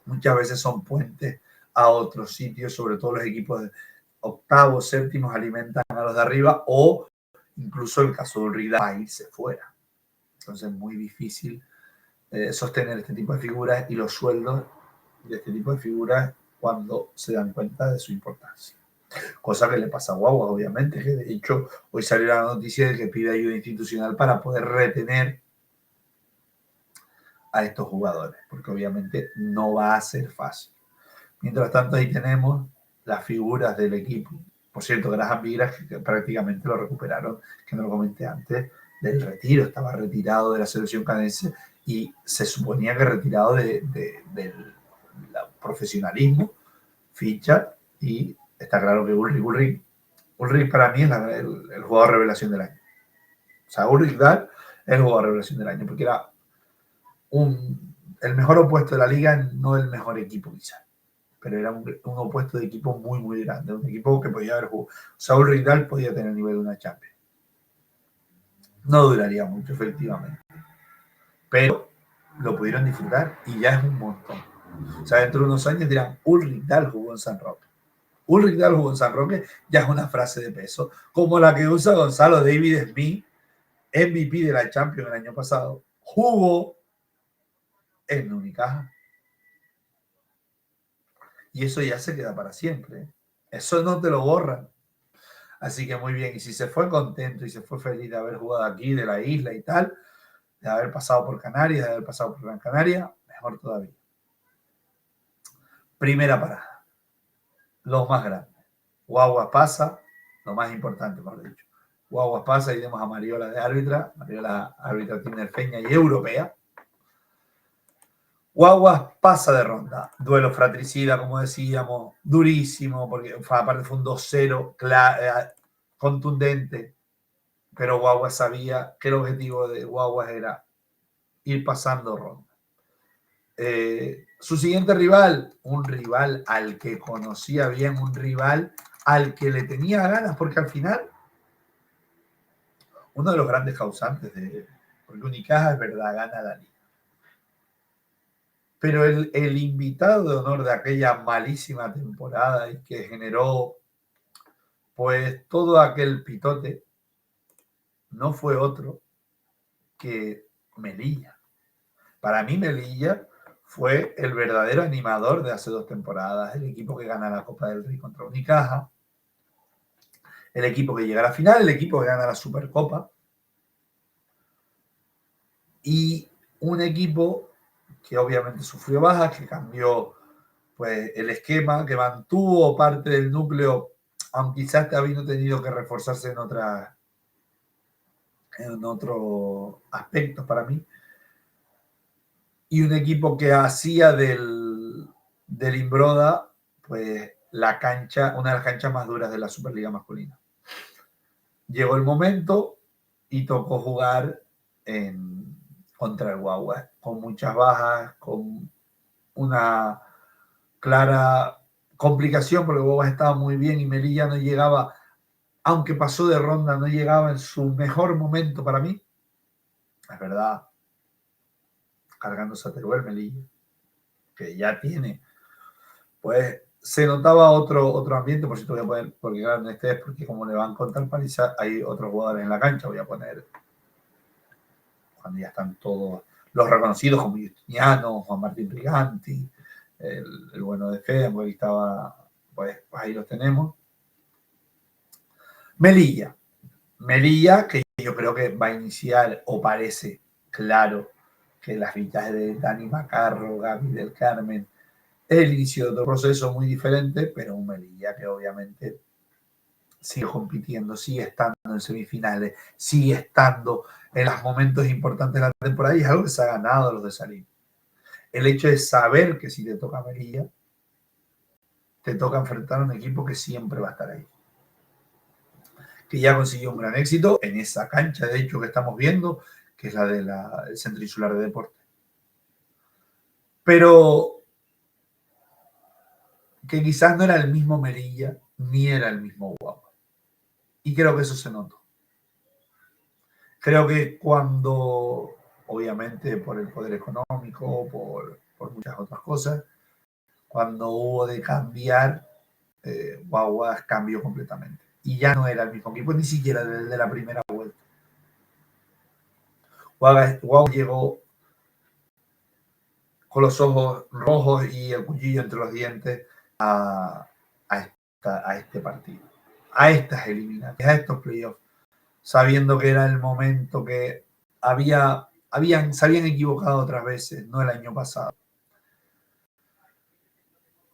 Muchas veces son puentes a otros sitios, sobre todo los equipos de octavos, séptimos alimentan a los de arriba, o incluso el caso de Ulrida va a irse fuera. Entonces es muy difícil sostener este tipo de figuras y los sueldos de este tipo de figuras cuando se dan cuenta de su importancia. Cosa que le pasa a Guagua, obviamente, que de hecho hoy salió la noticia de que pide ayuda institucional para poder retener a estos jugadores, porque obviamente no va a ser fácil. Mientras tanto, ahí tenemos las figuras del equipo, Por cierto, Graham Vigras, que prácticamente lo recuperaron, que no lo comenté antes, del retiro. Estaba retirado de la selección canadiense y se suponía que retirado del profesionalismo, ficha, y está claro que Ulrich para mí es el jugador revelación del año. O sea, Ulrich Dahl es el jugador revelación del año, porque era el mejor opuesto de la liga, no el mejor equipo quizás, pero era un opuesto de equipo muy, muy grande, un equipo que podía haber jugado. Saúl Ridal podía tener el nivel de una Champions. No duraría mucho, efectivamente, pero lo pudieron disfrutar y ya es un montón. O sea, dentro de unos años dirán, Ulrich Dahl jugó en San Roque. Ulrich Dahl jugó en San Roque, ya es una frase de peso, como la que usa Gonzalo David Smith, MVP de la Champions el año pasado, jugó en Unicaja. Y eso ya se queda para siempre. Eso no te lo borran. Así que muy bien. Y si se fue contento y se fue feliz de haber jugado aquí, de la isla y tal, de haber pasado por Canarias, de haber pasado por Gran Canaria, mejor todavía. Primera parada. Los más grandes. Guaguas pasa, lo más importante, mejor dicho. Guaguas pasa y tenemos a Mariola de árbitra. Mariola, árbitra tinerfeña y europea. Guaguas pasa de ronda. Duelo fratricida, como decíamos, durísimo, porque aparte fue un 2-0 contundente, pero Guaguas sabía que el objetivo de Guaguas era ir pasando ronda. Su siguiente rival, un rival al que conocía bien, un rival al que le tenía ganas, porque al final, uno de los grandes causantes porque Unicaja es verdad, gana la liga. Pero el invitado de honor de aquella malísima temporada y que generó pues todo aquel pitote no fue otro que Melilla. Para mí Melilla fue el verdadero animador de hace 2 temporadas, el equipo que gana la Copa del Rey contra Unicaja, el equipo que llega a la final, el equipo que gana la Supercopa y un equipo que obviamente sufrió bajas, que cambió pues el esquema, que mantuvo parte del núcleo, aunque quizás habiendo tenido que reforzarse en otros aspectos para mí, y un equipo que hacía del Imbroda pues la cancha, una de las canchas más duras de la Superliga masculina. Llegó el momento y tocó jugar contra el Guagua, con muchas bajas, con una clara complicación, porque Guagua estaba muy bien y Melilla no llegaba, aunque pasó de ronda, no llegaba en su mejor momento para mí. Es verdad, cargándose a Teruel Melilla, que ya tiene, pues se notaba otro ambiente. Por cierto, voy a poner, porque claro, porque como le van a contar paliza, hay otros jugadores en la cancha. Voy a poner cuando ya están todos los reconocidos como Justiniano, Juan Martín Briganti, el bueno de Fede, porque estaba, pues ahí los tenemos. Melilla, que yo creo que va a iniciar, o parece claro, que las fichas de Dani Macarro, Gaby del Carmen, el inicio de otro proceso muy diferente, pero un Melilla que obviamente sigue compitiendo, sigue estando en semifinales, sigue estando en los momentos importantes de la temporada y es algo que se ha ganado los de salir. El hecho de saber que si te toca Melilla, te toca enfrentar a un equipo que siempre va a estar ahí. Que ya consiguió un gran éxito en esa cancha, de hecho, que estamos viendo, que es la del Centro Insular de Deporte. Pero que quizás no era el mismo Melilla, ni era el mismo Guagua. Y creo que eso se notó. Creo que cuando, obviamente por el poder económico, por muchas otras cosas, cuando hubo de cambiar, Guagua cambió completamente. Y ya no era el mismo equipo, ni siquiera desde la primera vuelta. Guagua llegó con los ojos rojos y el cuchillo entre los dientes a este partido, a estas eliminatorias, a estos playoffs, sabiendo que era el momento que se habían equivocado otras veces, no el año pasado.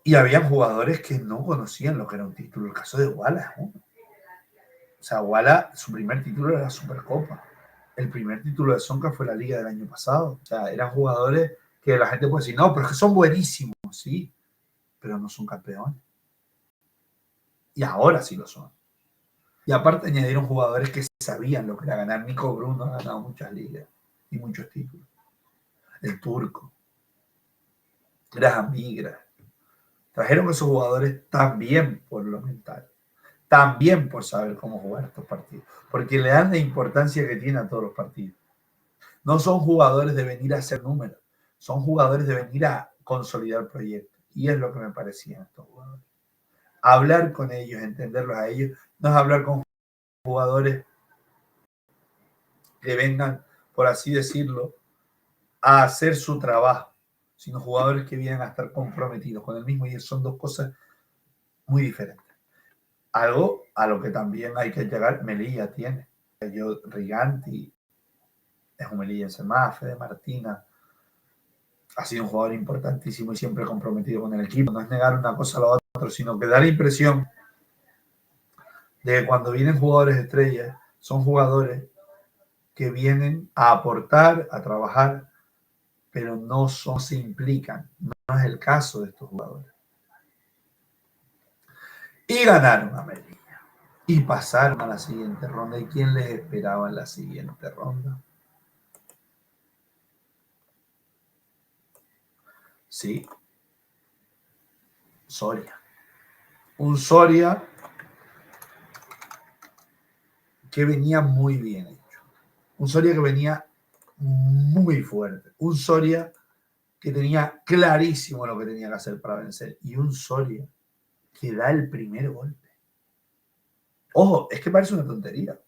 Y había jugadores que no conocían lo que era un título. El caso de Wallace, ¿no? O sea, Wallace, su primer título era la Supercopa. El primer título de Sonka fue la Liga del año pasado. O sea, eran jugadores que la gente puede decir, no, pero es que son buenísimos, sí, pero no son campeones. Y ahora sí lo son. Y aparte añadieron jugadores que sabían lo que era ganar. Nico Bruno ha ganado muchas ligas y muchos títulos. El turco. Graham Migra. Trajeron esos jugadores también por lo mental. También por saber cómo jugar estos partidos. Porque le dan la importancia que tiene a todos los partidos. No son jugadores de venir a hacer números. Son jugadores de venir a consolidar proyectos. Y es lo que me parecían estos jugadores. Hablar con ellos, entenderlos a ellos, no es hablar con jugadores que vengan, por así decirlo, a hacer su trabajo, sino jugadores que vienen a estar comprometidos con el mismo, y son dos cosas muy diferentes. Algo a lo que también hay que llegar, Melilla tiene. Yo, Riganti, es un melillense más, Fede Martina, ha sido un jugador importantísimo y siempre comprometido con el equipo. No es negar una cosa a la otra, sino que da la impresión de que cuando vienen jugadores estrellas, son jugadores que vienen a aportar, a trabajar, pero no se implican. No es el caso de estos jugadores. Y ganaron a Melilla. Y pasaron a la siguiente ronda. ¿Y quién les esperaba en la siguiente ronda? Sí, Soria. Un Soria que venía muy bien hecho. Un Soria que venía muy fuerte. Un Soria que tenía clarísimo lo que tenía que hacer para vencer. Y un Soria que da el primer golpe. Ojo, es que parece una tontería.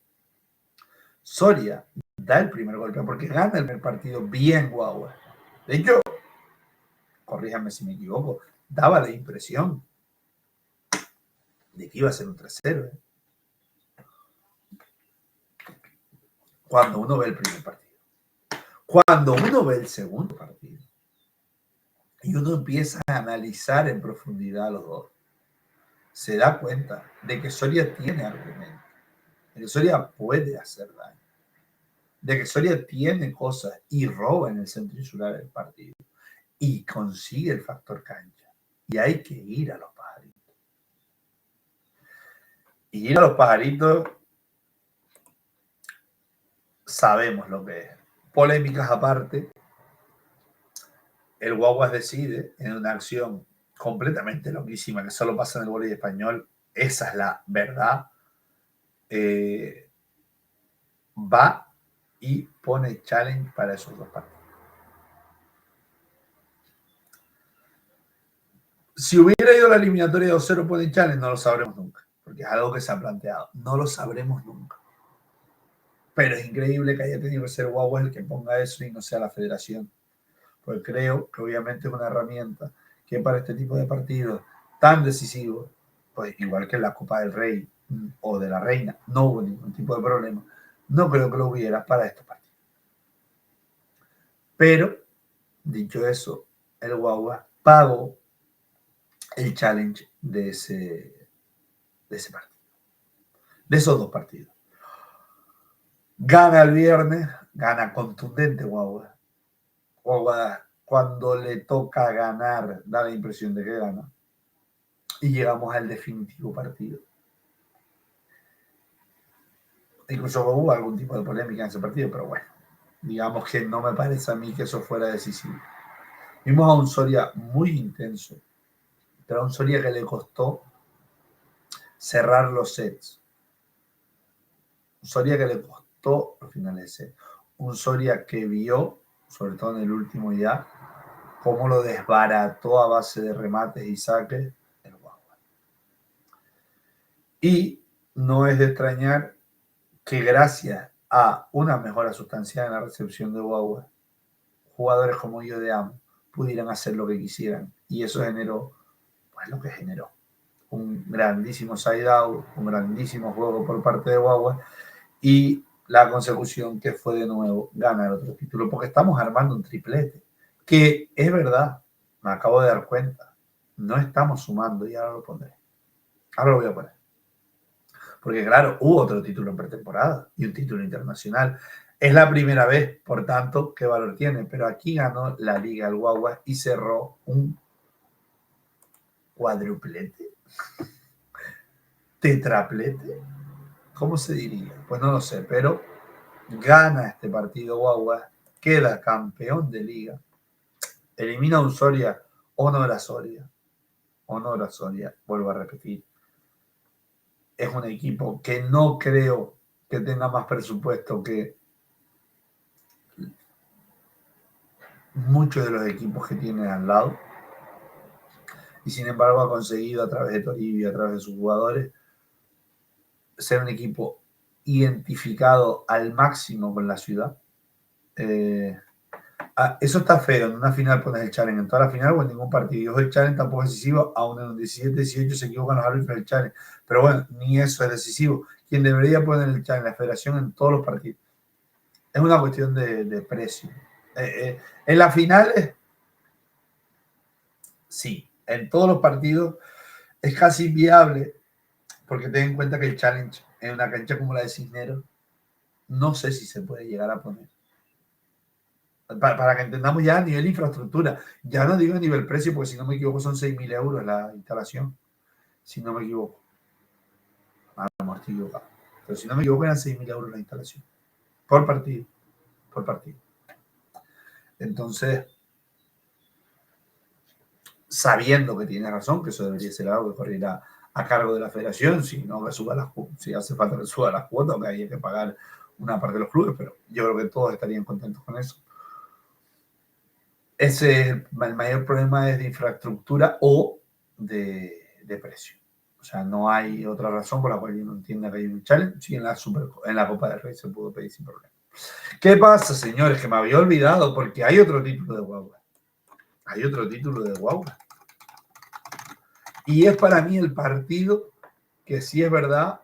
Soria da el primer golpe porque gana el primer partido bien guau. De hecho, corríjame si me equivoco, daba la impresión de que iba a ser un 3-0. Cuando uno ve el primer partido. Cuando uno ve el segundo partido y uno empieza a analizar en profundidad los dos, se da cuenta de que Soria tiene argumentos, de que Soria puede hacer daño, de que Soria tiene cosas y roba en el centro insular del partido y consigue el factor cancha. Y hay que ir a los pajaritos. Y ir a los pajaritos sabemos lo que es. Polémicas aparte, el Guaguas decide en una acción completamente loquísima que solo pasa en el voleibol español, esa es la verdad, va y pone challenge para esos dos partidos. Si hubiera ido a la eliminatoria de 2-0 pone challenge, no lo sabremos nunca, porque es algo que se ha planteado, no lo sabremos nunca. Pero es increíble que haya tenido que ser Guaguas el que ponga eso y no sea la federación. Pues creo que obviamente es una herramienta que para este tipo de partidos tan decisivos, pues igual que en la Copa del Rey o de la Reina, no hubo ningún tipo de problema. No creo que lo hubiera para estos partidos. Pero, dicho eso, el Guagua pagó el challenge de ese partido, de esos dos partidos. Gana el viernes, gana contundente Guagua. Guagua, cuando le toca ganar, da la impresión de que gana. Y llegamos al definitivo partido. Incluso hubo algún tipo de polémica en ese partido, pero bueno, digamos que no me parece a mí que eso fuera decisivo. Vimos a un Soria muy intenso, pero a un Soria que le costó cerrar los sets. Un Soria que le costó al final del set. Un Soria que vio, sobre todo en el último ya, cómo lo desbarató a base de remates y saques el Guagua. Y no es de extrañar que gracias a una mejora sustancial en la recepción de Guagua, jugadores como yo de Amo pudieran hacer lo que quisieran. Y eso generó, pues lo que generó. Un grandísimo side-out, un grandísimo juego por parte de Guagua y la consecución que fue de nuevo ganar otro título, porque estamos armando un triplete, que es verdad, me acabo de dar cuenta. no estamos sumando y ahora lo pondré. Ahora lo voy a poner. Porque claro, hubo otro título en pretemporada y un título internacional. Es la primera vez, por tanto, qué valor tiene. Pero aquí ganó la Liga el Guagua y cerró un cuadruplete, tetraplete, ¿cómo se diría? Pues no lo sé, pero gana este partido Guagua, queda campeón de liga, elimina a un Soria, honor a Soria, vuelvo a repetir. Es un equipo que no creo que tenga más presupuesto que muchos de los equipos que tiene al lado. Y sin embargo ha conseguido a través de Toribio, a través de sus jugadores, ser un equipo identificado al máximo con la ciudad. Eso está feo. En una final pones el challenge en toda la final o en ningún partido. Y el challenge tampoco es decisivo, aún en un 17-18 se equivocan los árbitros del challenge. Pero bueno, ni eso es decisivo. Quien debería poner el challenge, la federación, en todos los partidos. Es una cuestión de precio. En las finales, sí. En todos los partidos es casi inviable, porque ten en cuenta que el challenge en una cancha como la de Cisneros, no sé si se puede llegar a poner. Para que entendamos ya a nivel infraestructura, ya no digo a nivel precio, porque si no me equivoco son 6.000 euros la instalación, si no me equivoco. No estoy equivocado. Pero si no me equivoco eran 6.000 euros la instalación, por partido. Entonces, sabiendo que tiene razón, que eso debería ser algo que corriera a cargo de la federación, si no que suba las cuotas, si hace falta que suba las cuotas, que haya que pagar una parte de los clubes, pero yo creo que todos estarían contentos con eso. Ese es el mayor problema, es de infraestructura o de precio. O sea, no hay otra razón por la cual yo no entienda que hay un challenge. Sí, en la Copa del Rey se pudo pedir sin problema. ¿Qué pasa, señores? Que me había olvidado, porque hay otro título de Guagua. Y es para mí el partido que sí es verdad,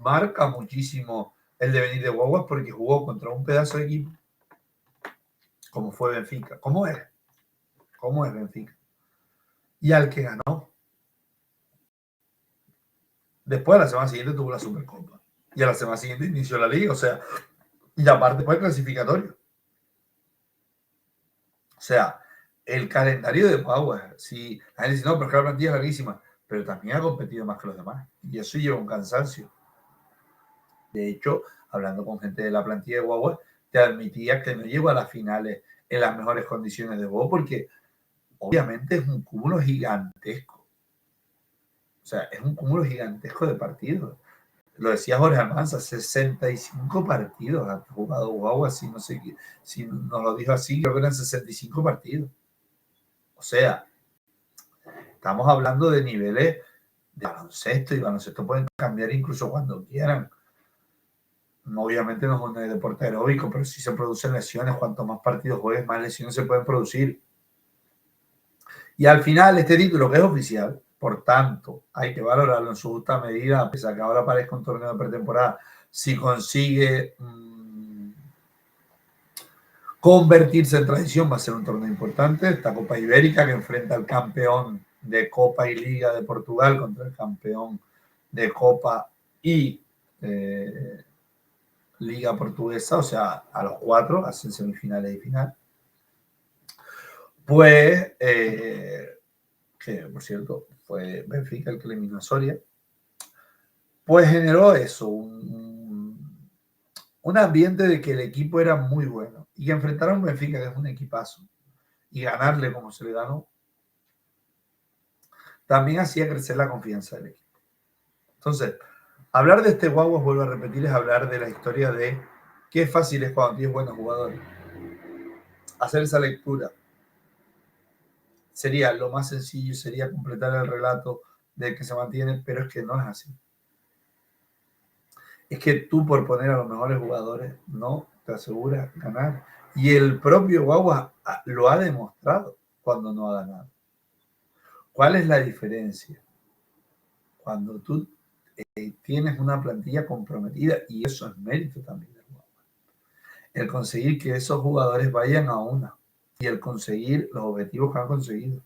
marca muchísimo el devenir de Guagua, porque jugó contra un pedazo de equipo como fue Benfica. ¿Cómo es Benfica? Y al que ganó. Después, a la semana siguiente tuvo la Supercopa. Y a la semana siguiente inició la liga. O sea, y aparte fue el clasificatorio. O sea, el calendario de Power, si la gente dice, no, pero es que la plantilla es larguísima, pero también ha competido más que los demás. Y eso lleva un cansancio. De hecho, hablando con gente de la plantilla de Huawei, te admitía que no llegó a las finales en las mejores condiciones de juego, porque obviamente es un cúmulo gigantesco. O sea, es un cúmulo gigantesco de partidos. Lo decía Jorge Almanza, 65 partidos ha jugado Guagua, si no sé si nos lo dijo así, creo que eran 65 partidos. O sea, estamos hablando de niveles de baloncesto, y baloncesto pueden cambiar incluso cuando quieran. Obviamente no es un deporte aeróbico, pero sí se producen lesiones. Cuanto más partidos juegues, más lesiones se pueden producir. Y al final, este título, que es oficial, por tanto, hay que valorarlo en su justa medida, a pesar que ahora parezca un torneo de pretemporada. Si consigue convertirse en tradición, va a ser un torneo importante. Esta Copa Ibérica, que enfrenta al campeón de Copa y Liga de Portugal contra el campeón de Copa y Liga Portuguesa, o sea, a los 4 hacen semifinales y final. Pues, que por cierto fue Benfica el que eliminó a Soria, pues generó eso, un ambiente de que el equipo era muy bueno y que enfrentar a un Benfica, que es un equipazo, y ganarle como se le ganó, también hacía crecer la confianza del equipo. Entonces, hablar de este Guaguas, vuelvo a repetir, es hablar de la historia de qué fácil es cuando tienes buenos jugadores. Hacer esa lectura sería lo más sencillo, sería completar el relato de que se mantiene, pero es que no es así. Es que tú, por poner a los mejores jugadores, no te aseguras ganar. Y el propio Guagua lo ha demostrado cuando no ha ganado. ¿Cuál es la diferencia? Cuando tú tienes una plantilla comprometida, y eso es mérito también del Guagua. El conseguir que esos jugadores vayan a una, y el conseguir los objetivos que han conseguido.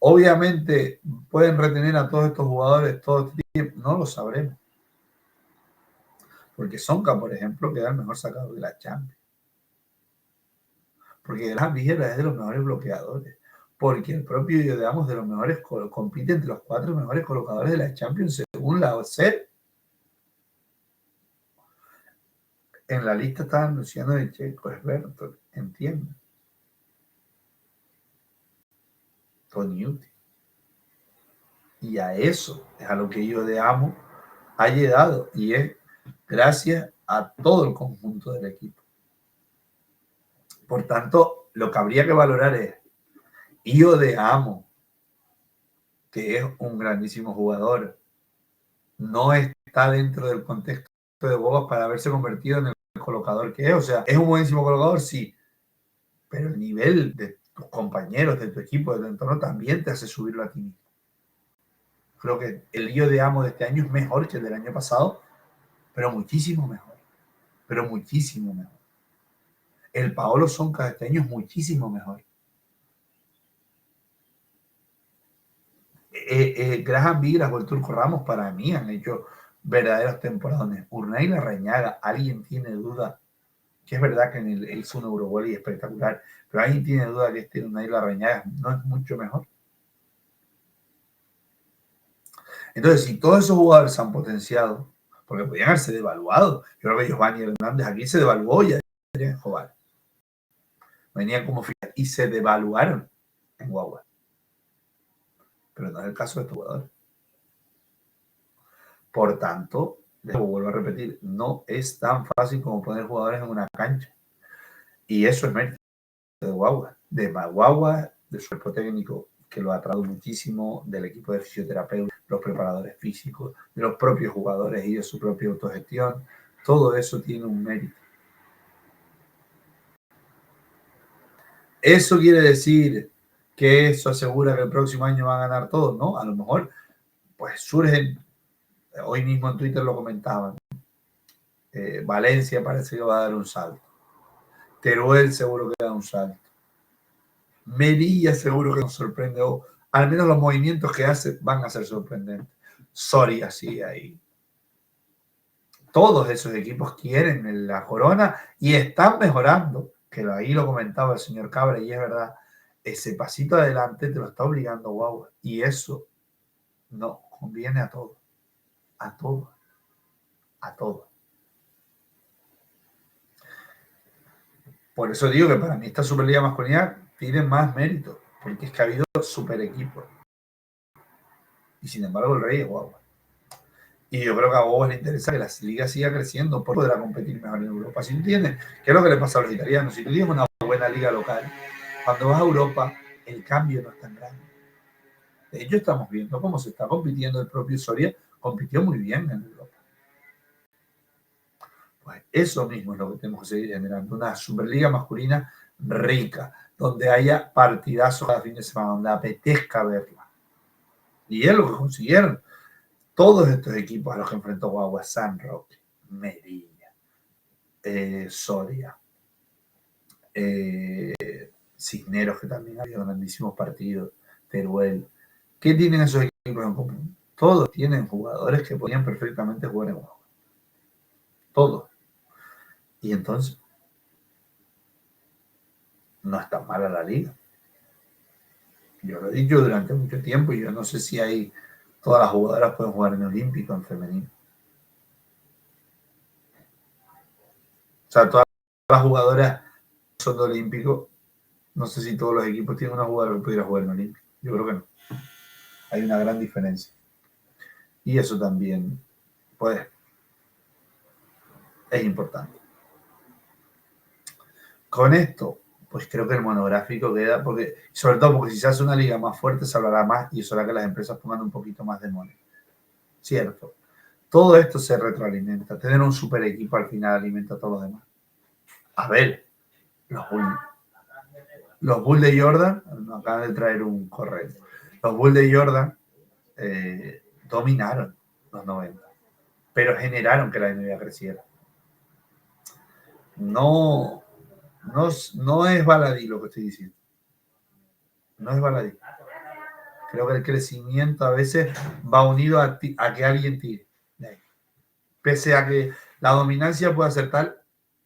Obviamente pueden retener a todos estos jugadores todo este tiempo, no lo sabremos. Porque Sonka, por ejemplo, queda el mejor sacador de la Champions. Porque Graham Viera es de los mejores bloqueadores. Porque el propio Diodamos de los mejores, compite entre los 4 mejores colocadores de la Champions según la OCE. En la lista estaban Luciano de Checo, Esberto, entiendo. Toniuti. Y a eso es a lo que Diodamo ha llegado. Y es gracias a todo el conjunto del equipo. Por tanto, lo que habría que valorar es Diodamo, que es un grandísimo jugador, no está dentro del contexto de Bobas para haberse convertido en el colocador que es. O sea, es un buenísimo colocador, sí, pero el nivel de tus compañeros, de tu equipo, de tu entorno, también te hace subirlo a ti mismo. Creo que el Diodamo de este año es mejor que el del año pasado, pero muchísimo mejor. Pero muchísimo mejor. El Paolo Sonka de este año es muchísimo mejor. Graham Vigras o el Turco Ramos para mí han hecho verdaderos temporadones. Unai Larrañaga, ¿alguien tiene duda? Que es verdad que hizo un Eurogol espectacular, pero ¿alguien tiene duda que este Unai Larrañaga no es mucho mejor? Entonces, si todos esos jugadores se han potenciado, porque podían haberse devaluado, yo creo que Giovanni Hernández aquí se devaluó y Adrián Escobar venían como fichas y se devaluaron en Guagua. Pero no es el caso de estos jugadores. Por tanto, vuelvo a repetir, no es tan fácil como poner jugadores en una cancha. Y eso es mérito de Guagua, de su cuerpo técnico, que lo ha tratado muchísimo, del equipo de fisioterapeutas, los preparadores físicos, de los propios jugadores y de su propia autogestión. Todo eso tiene un mérito. ¿Eso quiere decir que eso asegura que el próximo año van a ganar todos? No, a lo mejor pues surgen, hoy mismo en Twitter lo comentaban, Valencia parece que va a dar un salto, Teruel seguro que da un salto, Melilla seguro que nos sorprende, o al menos los movimientos que hace van a ser sorprendentes. Soria sigue ahí. Todos esos equipos quieren la corona y están mejorando, que ahí lo comentaba el señor Cabra y es verdad, ese pasito adelante te lo está obligando Guagua y eso no conviene a todos, a todos, a todos. Por eso digo que para mí esta Superliga masculina tiene más mérito, porque es que ha habido super equipos. Y sin embargo el Rey es Guagua. Y yo creo que a Guagua le interesa que la liga siga creciendo por poder competir mejor en Europa. Si tú tienes, ¿qué es lo que le pasa a los italianos? Si tú tienes una buena liga local, cuando vas a Europa, el cambio no es tan grande. De hecho, estamos viendo cómo se está compitiendo. El propio Soria compitió muy bien en Europa. Pues eso mismo es lo que tenemos que seguir generando. Una Superliga masculina rica, donde haya partidazos cada fin de semana, donde apetezca verla. Y es lo que consiguieron. Todos estos equipos a los que enfrentó Guagua, San Roque, Merilla, Soria, Cisneros, que también ha habido grandísimos partidos, Teruel. ¿Qué tienen esos equipos en común? Todos tienen jugadores que podían perfectamente jugar en Guagua. Todos. Y entonces, no es tan mala la liga. Yo lo he dicho durante mucho tiempo y yo no sé si hay todas las jugadoras pueden jugar en olímpico, en femenino. O sea, todas las jugadoras son de olímpico. No sé si todos los equipos tienen una jugadora que pudiera jugar en olímpico. Yo creo que no. Hay una gran diferencia. Y eso también, pues, es importante. Con esto, pues creo que el monográfico queda, porque, sobre todo porque si se hace una liga más fuerte se hablará más y eso hará que las empresas pongan un poquito más de money. Cierto. Todo esto se retroalimenta. Tener un super equipo al final alimenta a todos los demás. A ver, los Bulls de Jordan, nos acaban de traer un correo. Los Bulls de Jordan dominaron los 90, pero generaron que la NBA creciera. No es baladí lo que estoy diciendo. No es baladí. Creo que el crecimiento a veces va unido a que alguien tire. Pese a que la dominancia pueda ser tal,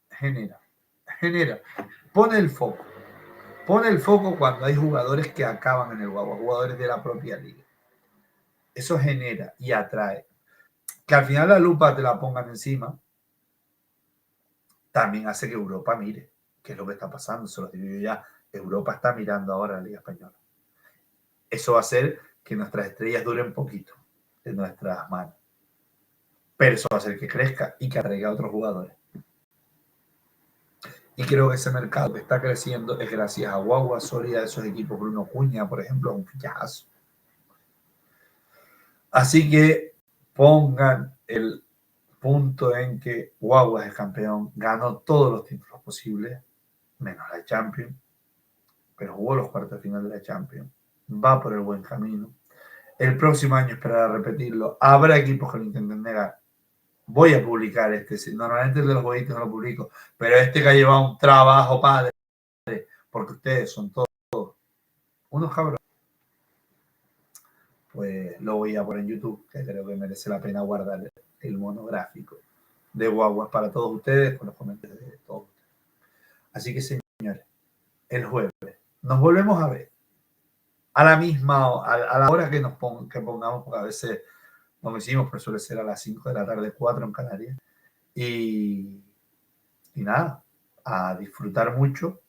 genera. Pone el foco cuando hay jugadores que acaban en el Guagua, jugadores de la propia liga. Eso genera y atrae. Que al final la lupa te la pongan encima, también hace que Europa mire qué es lo que está pasando. Se lo digo yo ya, Europa está mirando ahora la Liga Española. Eso va a hacer que nuestras estrellas duren poquito en nuestras manos. Pero eso va a hacer que crezca y que atraiga a otros jugadores. Y creo que ese mercado que está creciendo es gracias a Guagua, Soria, esos equipos. Bruno Cuña, por ejemplo, un fichajazo. Así que pongan el punto en que Guagua es el campeón, ganó todos los títulos posibles, menos la Champions, pero jugó los cuartos de final de la Champions, va por el buen camino. El próximo año esperará repetirlo. Habrá equipos que lo intenten negar. Voy a publicar normalmente el de los jueguitos no lo publico, pero este que ha llevado un trabajo padre, porque ustedes son todos unos cabrones, pues lo voy a poner en YouTube, que creo que merece la pena guardar el monográfico de Guaguas para todos ustedes, con los comentarios de todos ustedes. Así que, señores, el jueves nos volvemos a ver a la misma, a la hora que pongamos, porque a veces no lo hicimos, pero suele ser a las 5 de la tarde, 4 en Canarias. Y nada, a disfrutar mucho.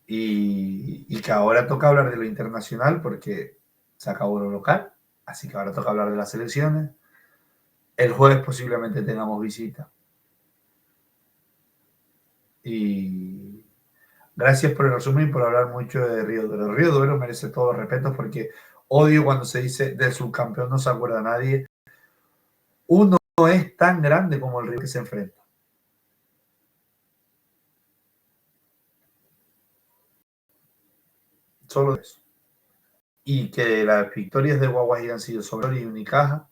Y que ahora toca hablar de lo internacional porque se acabó lo local, así que ahora toca hablar de las selecciones. El jueves posiblemente tengamos visita. Y gracias por el resumen y por hablar mucho de Río Duero. Río Duero merece todo el respeto porque odio cuando se dice del subcampeón no se acuerda nadie. Uno no es tan grande como el Río que se enfrenta. Solo eso. Y que las victorias de Guaguas hayan sido sobre y Unicaja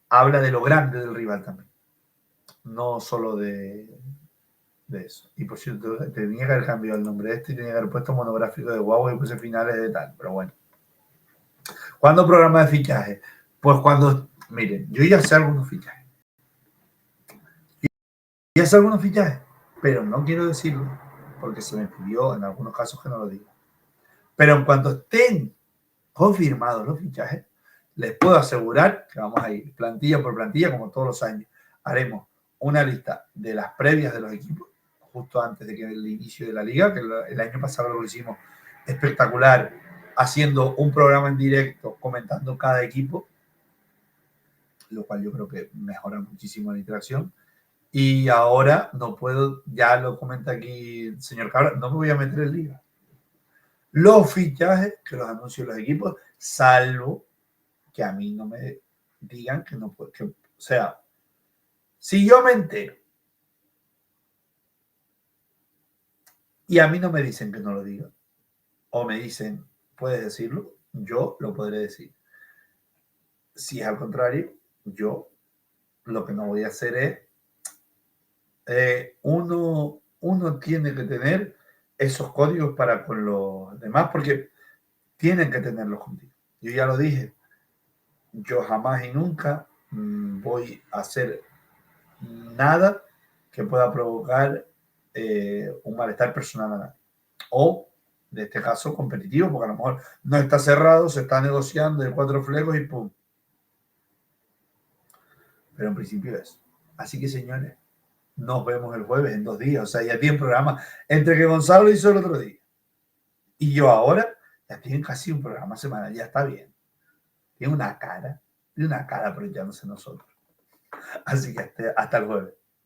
habla de lo grande del rival también. No solo de eso. Y por cierto, tenía que haber cambiado el nombre de este y tenía que haber puesto monográfico de Guaguas y puse finales de tal, pero bueno. ¿Cuándo programa de fichaje? Pues cuando, miren, yo ya sé algunos fichajes. Ya sé algunos fichajes, pero no quiero decirlo porque se me pidió en algunos casos que no lo diga. Pero en cuanto estén confirmados los fichajes, les puedo asegurar que vamos a ir plantilla por plantilla, como todos los años. Haremos una lista de las previas de los equipos, justo antes de que el inicio de la liga, que el año pasado lo hicimos espectacular, haciendo un programa en directo comentando cada equipo, lo cual yo creo que mejora muchísimo la interacción. Y ahora no puedo, ya lo comenta aquí el señor Cabra, no me voy a meter en liga. Los fichajes que los anuncian los equipos, salvo que a mí no me digan que no puede, o sea, si yo me entero y a mí no me dicen que no lo diga, o me dicen, puedes decirlo, yo lo podré decir. Si es al contrario, yo lo que no voy a hacer es, uno tiene que tener esos códigos para con los demás, porque tienen que tenerlos contigo. Yo ya lo dije, yo jamás y nunca voy a hacer nada que pueda provocar un malestar personal a nadie. O, de este caso, competitivo, porque a lo mejor no está cerrado, se está negociando de 4 flecos y pum. Pero en principio es. Así que, señores, nos vemos el jueves en 2 días. O sea, ya tienen programa. Entre que Gonzalo lo hizo el otro día y yo ahora, ya tienen casi un programa semanal. Ya está bien. Tiene una cara aprovechándose nosotros. Así que hasta el jueves.